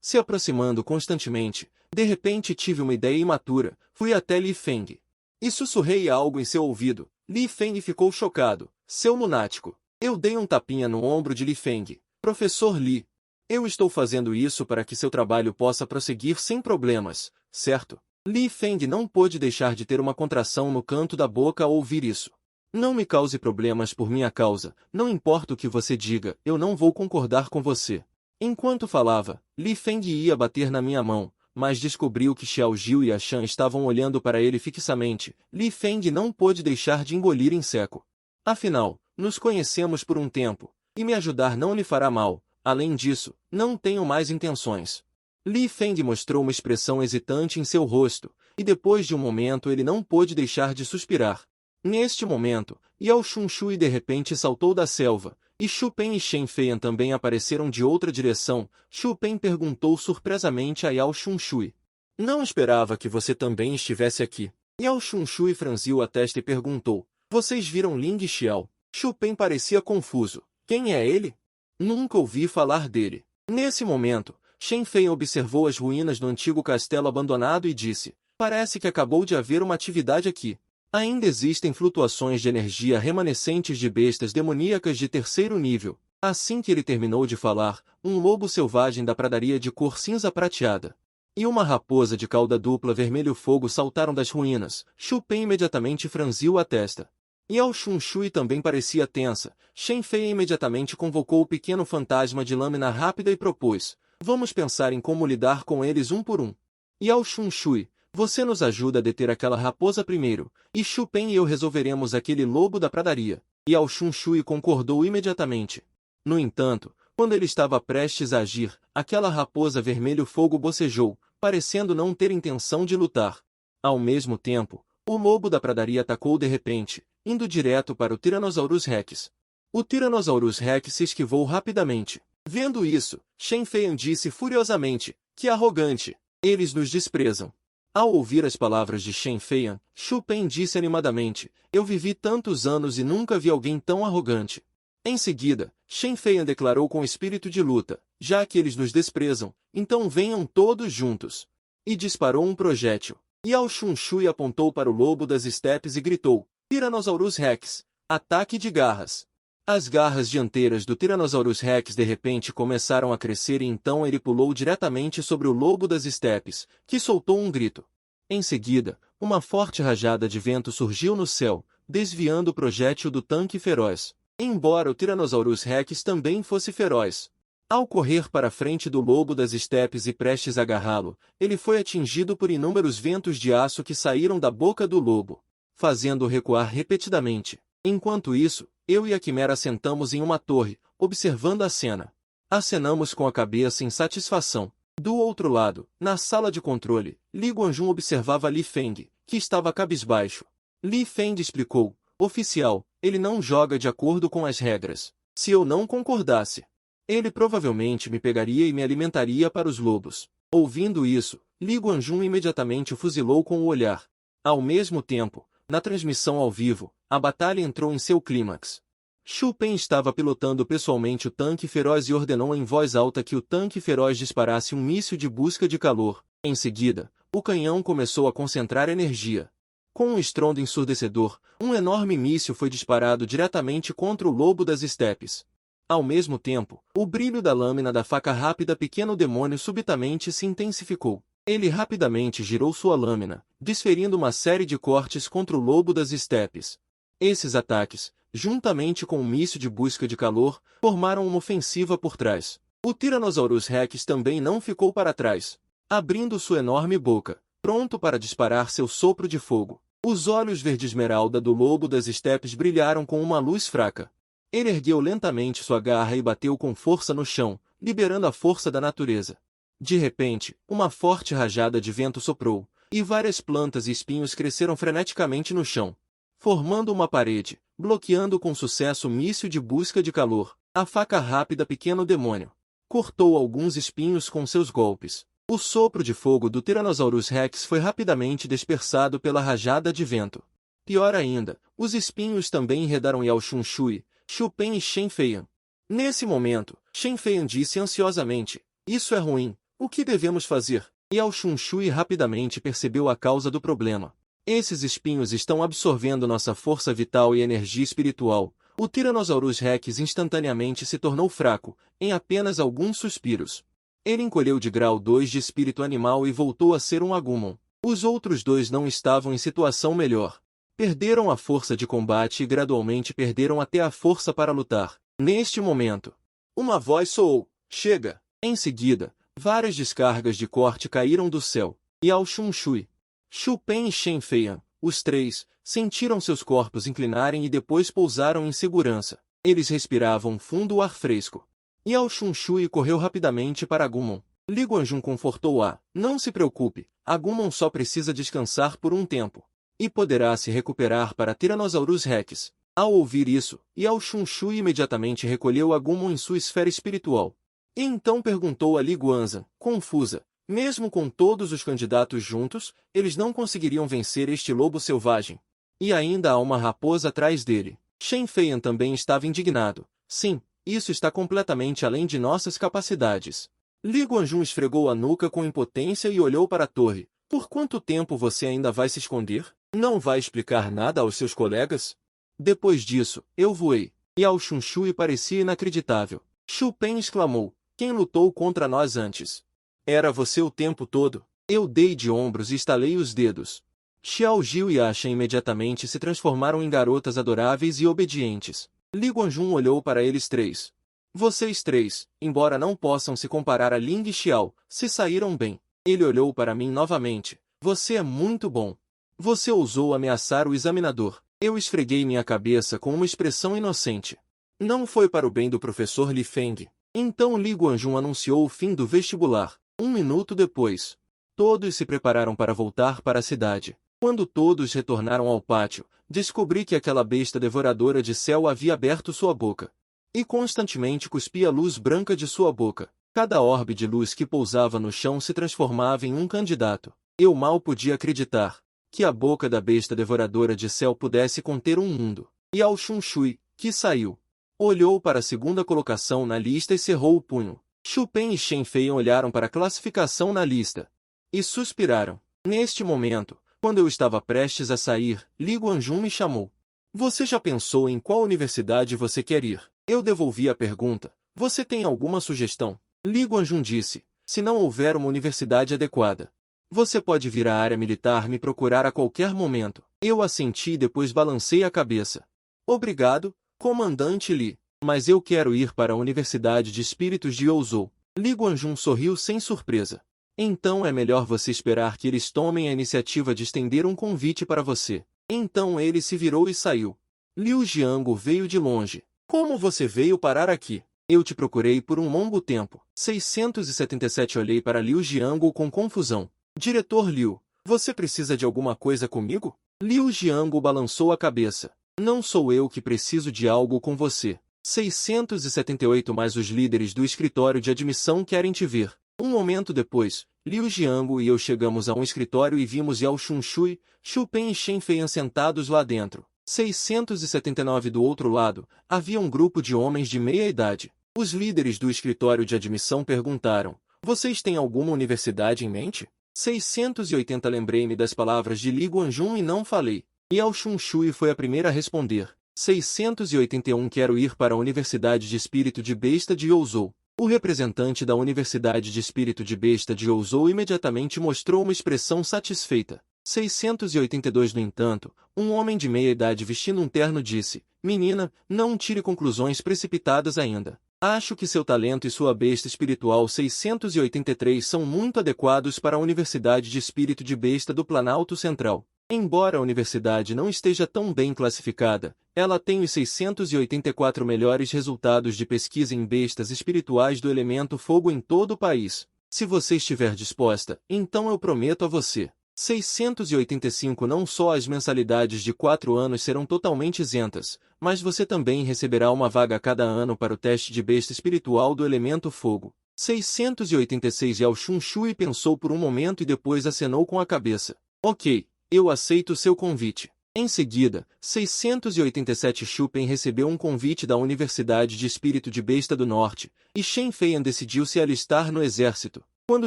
se aproximando constantemente. De repente tive uma ideia imatura, fui até Li Feng e sussurrei algo em seu ouvido. Li Feng ficou chocado. Seu lunático. Eu dei um tapinha no ombro de Li Feng. Professor Li, eu estou fazendo isso para que seu trabalho possa prosseguir sem problemas, certo? Li Feng não pôde deixar de ter uma contração no canto da boca ao ouvir isso. Não me cause problemas por minha causa, não importa o que você diga, eu não vou concordar com você. Enquanto falava, Li Feng ia bater na minha mão, mas descobriu que Xiao Jiu e a Shan estavam olhando para ele fixamente. Li Feng não pôde deixar de engolir em seco. Afinal, nos conhecemos por um tempo, e me ajudar não lhe fará mal. Além disso, não tenho mais intenções. Li Feng mostrou uma expressão hesitante em seu rosto, e depois de um momento ele não pôde deixar de suspirar. Neste momento, Yao Xunshui de repente saltou da selva, e Xu Pen e Shen Feian também apareceram de outra direção. Xu Pen perguntou surpresamente a Yao Xunshui. Não esperava que você também estivesse aqui. Yao Xunshui franziu a testa e perguntou. Vocês viram Ling Xiao? Xu Pen parecia confuso. Quem é ele? Nunca ouvi falar dele. Nesse momento, Shen Feian observou as ruínas do antigo castelo abandonado e disse. Parece que acabou de haver uma atividade aqui. Ainda existem flutuações de energia remanescentes de bestas demoníacas de terceiro nível. Assim que ele terminou de falar, um lobo selvagem da pradaria de cor cinza prateada e uma raposa de cauda dupla vermelho-fogo saltaram das ruínas. Xu Pen imediatamente franziu a testa. Yao Xunshui também parecia tensa. Shen Feian imediatamente convocou o pequeno fantasma de lâmina rápida e propôs. Vamos pensar em como lidar com eles um por um. Yao Xunshui, você nos ajuda a deter aquela raposa primeiro, e Xu Pen e eu resolveremos aquele lobo da pradaria. Yao Xunshui concordou imediatamente. No entanto, quando ele estava prestes a agir, aquela raposa vermelho-fogo bocejou, parecendo não ter intenção de lutar. Ao mesmo tempo, o lobo da pradaria atacou de repente, indo direto para o Tyrannosaurus Rex. O Tyrannosaurus Rex se esquivou rapidamente. Vendo isso, Shen Feian disse furiosamente, que arrogante, eles nos desprezam. Ao ouvir as palavras de Shen Feian, Xu Pen disse animadamente, eu vivi tantos anos e nunca vi alguém tão arrogante. Em seguida, Shen Feian declarou com espírito de luta, já que eles nos desprezam, então venham todos juntos. E disparou um projétil. Yao Xunshui apontou para o lobo das estepes e gritou, Tyrannosaurus Rex, ataque de garras. As garras dianteiras do Tyrannosaurus Rex de repente começaram a crescer e então ele pulou diretamente sobre o lobo das estepes, que soltou um grito. Em seguida, uma forte rajada de vento surgiu no céu, desviando o projétil do tanque feroz. Embora o Tyrannosaurus Rex também fosse feroz. Ao correr para a frente do lobo das estepes e prestes a agarrá-lo, ele foi atingido por inúmeros ventos de aço que saíram da boca do lobo, fazendo-o recuar repetidamente. Enquanto isso, eu e a Quimera sentamos em uma torre, observando a cena. Acenamos com a cabeça em satisfação. Do outro lado, na sala de controle, Li Guanjun observava Li Feng, que estava cabisbaixo. Li Feng explicou, oficial, ele não joga de acordo com as regras. Se eu não concordasse, ele provavelmente me pegaria e me alimentaria para os lobos. Ouvindo isso, Li Guanjun imediatamente o fuzilou com o olhar. Ao mesmo tempo, na transmissão ao vivo, a batalha entrou em seu clímax. Xu Pen estava pilotando pessoalmente o tanque feroz e ordenou em voz alta que o tanque feroz disparasse um míssil de busca de calor. Em seguida, o canhão começou a concentrar energia. Com um estrondo ensurdecedor, um enorme míssil foi disparado diretamente contra o lobo das estepes. Ao mesmo tempo, o brilho da lâmina da faca rápida pequeno demônio subitamente se intensificou. Ele rapidamente girou sua lâmina, desferindo uma série de cortes contra o lobo das estepes. Esses ataques, juntamente com o míssil de busca de calor, formaram uma ofensiva por trás. O Tyrannosaurus Rex também não ficou para trás, abrindo sua enorme boca, pronto para disparar seu sopro de fogo. Os olhos verde-esmeralda do lobo das estepes brilharam com uma luz fraca. Ele ergueu lentamente sua garra e bateu com força no chão, liberando a força da natureza. De repente, uma forte rajada de vento soprou, e várias plantas e espinhos cresceram freneticamente no chão, formando uma parede, bloqueando com sucesso o míssil de busca de calor. A faca rápida pequeno demônio cortou alguns espinhos com seus golpes. O sopro de fogo do Tyrannosaurus Rex foi rapidamente dispersado pela rajada de vento. Pior ainda, os espinhos também enredaram Yao Xunshui, Xu Pen e Shen Feian. Nesse momento, Shen Feian disse ansiosamente, isso é ruim. O que devemos fazer? Yao Xunshui rapidamente percebeu a causa do problema. Esses espinhos estão absorvendo nossa força vital e energia espiritual. O Tyrannosaurus Rex instantaneamente se tornou fraco, em apenas alguns suspiros. Ele encolheu de grau 2 de espírito animal e voltou a ser um Agumon. Os outros dois não estavam em situação melhor. Perderam a força de combate e gradualmente perderam até a força para lutar. Neste momento, uma voz soou, chega! Em seguida, Várias descargas de corte caíram do céu. Yao Xunshui, Xu Pen e Shen Feiyan, os três, sentiram seus corpos inclinarem e depois pousaram em segurança. Eles respiravam fundo o ar fresco. Yao Xunshui correu rapidamente para Agumon. Li Guanjun confortou-a. Não se preocupe, Agumon só precisa descansar por um tempo. E poderá se recuperar para Tyrannosaurus Rex. Ao ouvir isso, Yao Xunshui imediatamente recolheu Agumon em sua esfera espiritual. E então perguntou a Li Guanzan, confusa, mesmo com todos os candidatos juntos, eles não conseguiriam vencer este lobo selvagem. E ainda há uma raposa atrás dele. Shen Feiyan também estava indignado. Sim, isso está completamente além de nossas capacidades. Li Guanjun esfregou a nuca com impotência e olhou para a torre. Por quanto tempo você ainda vai se esconder? Não vai explicar nada aos seus colegas? Depois disso, eu voei. Yao Xunshui parecia inacreditável. Xu Pen exclamou. Quem lutou contra nós antes? Era você o tempo todo. Eu dei de ombros e estalei os dedos. Xiao Jiu e Asha imediatamente se transformaram em garotas adoráveis e obedientes. Li Guanjun olhou para eles três. Vocês três, embora não possam se comparar a Ling e Xiao, se saíram bem. Ele olhou para mim novamente. Você é muito bom. Você ousou ameaçar o examinador. Eu esfreguei minha cabeça com uma expressão inocente. Não foi para o bem do professor Li Feng. Então Li Guanjun anunciou o fim do vestibular. 1 minuto depois, todos se prepararam para voltar para a cidade. Quando todos retornaram ao pátio, descobri que aquela besta devoradora de céu havia aberto sua boca. E constantemente cuspia luz branca de sua boca. Cada orbe de luz que pousava no chão se transformava em um candidato. Eu mal podia acreditar que a boca da besta devoradora de céu pudesse conter um mundo. Yao Xunshui, que saiu, olhou para a segunda colocação na lista e cerrou o punho. Xu Pen e Shen Feiyan olharam para a classificação na lista e suspiraram. Neste momento, quando eu estava prestes a sair, Li Guanjun me chamou. Você já pensou em qual universidade você quer ir? Eu devolvi a pergunta. Você tem alguma sugestão? Li Guanjun disse. Se não houver uma universidade adequada, você pode vir à área militar me procurar a qualquer momento. Eu assenti e depois balancei a cabeça. Obrigado, comandante Li. Mas eu quero ir para a Universidade de Espíritos de Youzhou. Li Guanjun sorriu sem surpresa. Então é melhor você esperar que eles tomem a iniciativa de estender um convite para você. Então ele se virou e saiu. Liu Jiangu veio de longe. Como você veio parar aqui? Eu te procurei por um longo tempo. 677 Olhei para Liu Jiangu com confusão. Diretor Liu, você precisa de alguma coisa comigo? Liu Jiangu balançou a cabeça. Não sou eu que preciso de algo com você. 678 Mais os líderes do escritório de admissão querem te ver. Um momento depois, Liu Jiangu e eu chegamos a um escritório e vimos Yao Xunshui, Xu Pen e Shen Feiyan sentados lá dentro. 679 Do outro lado, havia um grupo de homens de meia idade. Os líderes do escritório de admissão perguntaram, vocês têm alguma universidade em mente? 680 Lembrei-me das palavras de Li Guanjun e não falei. Yao Xunshui foi a primeira a responder. 681 Quero ir para a Universidade de Espírito de Besta de Youzhou. O representante da Universidade de Espírito de Besta de Youzhou imediatamente mostrou uma expressão satisfeita. 682 No entanto, um homem de meia idade vestindo um terno disse, menina, não tire conclusões precipitadas ainda. Acho que seu talento e sua besta espiritual 683 são muito adequados para a Universidade de Espírito de Besta do Planalto Central. Embora a universidade não esteja tão bem classificada, ela tem os 684 melhores resultados de pesquisa em bestas espirituais do elemento fogo em todo o país. Se você estiver disposta, então eu prometo a você. 685 Não só as mensalidades de 4 anos serão totalmente isentas, mas você também receberá uma vaga a cada ano para o teste de besta espiritual do elemento fogo. 686 Yao Xunshui pensou por um momento e depois acenou com a cabeça. Ok. Eu aceito seu convite. Em seguida, 687 Xu Pen recebeu um convite da Universidade de Espírito de Besta do Norte, e Shen Feiyan decidiu se alistar no exército. Quando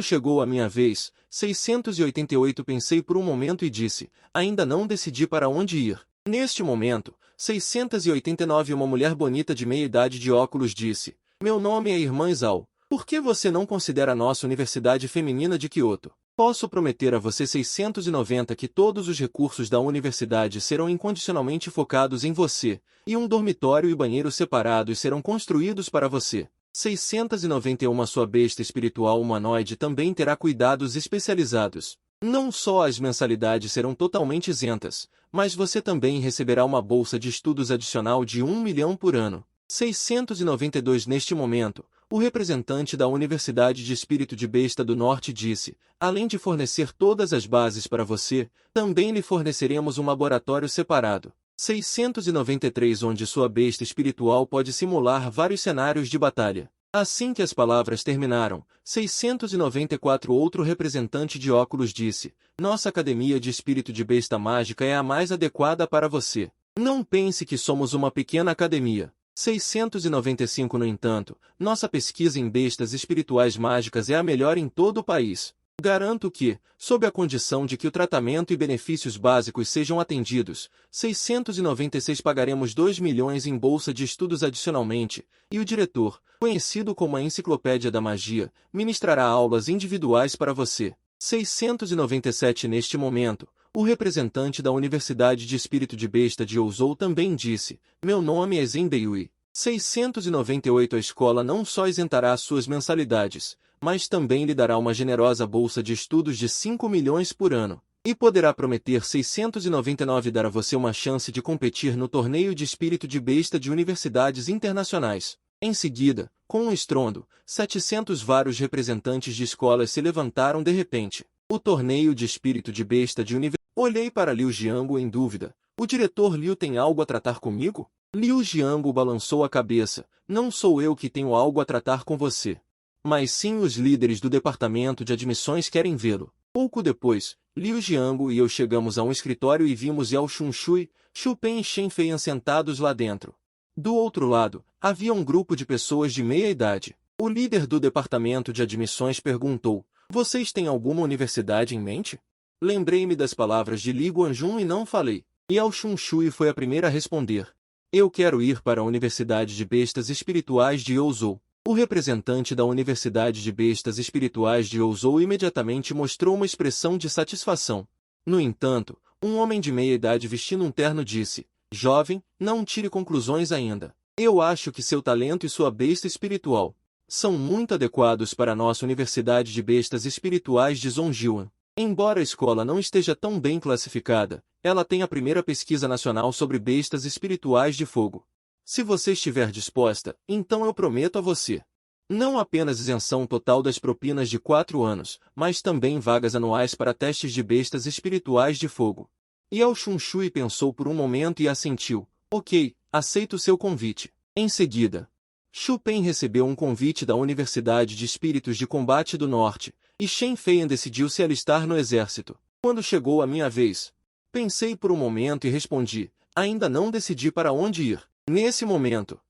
chegou a minha vez, 688 Pensei por um momento e disse, ainda não decidi para onde ir. Neste momento, 689 Uma mulher bonita de meia idade de óculos disse, meu nome é Irmã Zhao. Por que você não considera a nossa Universidade Feminina de Kyoto? Posso prometer a você 690 que todos os recursos da universidade serão incondicionalmente focados em você, e um dormitório e banheiro separados serão construídos para você. 691 Sua besta espiritual humanoide também terá cuidados especializados. Não só as mensalidades serão totalmente isentas, mas você também receberá uma bolsa de estudos adicional de 1 milhão por ano. 692 Neste momento, o representante da Universidade de Espírito de Besta do Norte disse, além de fornecer todas as bases para você, também lhe forneceremos um laboratório separado. 693 Onde sua besta espiritual pode simular vários cenários de batalha. Assim que as palavras terminaram, 694 Outro representante de óculos disse, nossa academia de espírito de besta mágica é a mais adequada para você. Não pense que somos uma pequena academia. 695 No entanto, nossa pesquisa em bestas espirituais mágicas é a melhor em todo o país. Garanto que, sob a condição de que o tratamento e benefícios básicos sejam atendidos, 696 pagaremos 2 milhões em bolsa de estudos adicionalmente, e o diretor, conhecido como a Enciclopédia da Magia, ministrará aulas individuais para você. 697 Neste momento, o representante da Universidade de Espírito de Besta de Ouzou também disse, meu nome é Zendeiui. 698 A escola não só isentará suas mensalidades, mas também lhe dará uma generosa bolsa de estudos de 5 milhões por ano, e poderá prometer 699 dar a você uma chance de competir no torneio de espírito de besta de universidades internacionais. Em seguida, com um estrondo, 700 vários representantes de escolas se levantaram de repente. O torneio de espírito de besta de universidade. Olhei para Liu Jiangu em dúvida. O diretor Liu tem algo a tratar comigo? Liu Jiangu balançou a cabeça. Não sou eu que tenho algo a tratar com você. Mas sim os líderes do departamento de admissões querem vê-lo. Pouco depois, Liu Jiangu e eu chegamos a um escritório e vimos Yao Xunshui, Xu Pen e Shen Feiyan sentados lá dentro. Do outro lado, havia um grupo de pessoas de meia idade. O líder do departamento de admissões perguntou, vocês têm alguma universidade em mente? Lembrei-me das palavras de Li Guanjun e não falei. Yao Xunshui foi a primeira a responder. Eu quero ir para a Universidade de Bestas Espirituais de Ouzou. O representante da Universidade de Bestas Espirituais de Ouzou imediatamente mostrou uma expressão de satisfação. No entanto, um homem de meia idade vestindo um terno disse, jovem, não tire conclusões ainda. Eu acho que seu talento e sua besta espiritual são muito adequados para a nossa Universidade de Bestas Espirituais de Zhongjian. Embora a escola não esteja tão bem classificada, ela tem a primeira pesquisa nacional sobre bestas espirituais de fogo. Se você estiver disposta, então eu prometo a você não apenas isenção total das propinas de 4 anos, mas também vagas anuais para testes de bestas espirituais de fogo. Yao Xunshui pensou por um momento e assentiu. Ok, aceito seu convite. Em seguida, Xu Pen recebeu um convite da Universidade de Espíritos de Combate do Norte, e Shen Feiyan decidiu se alistar no exército. Quando chegou a minha vez, pensei por um momento e respondi, ainda não decidi para onde ir. Nesse momento,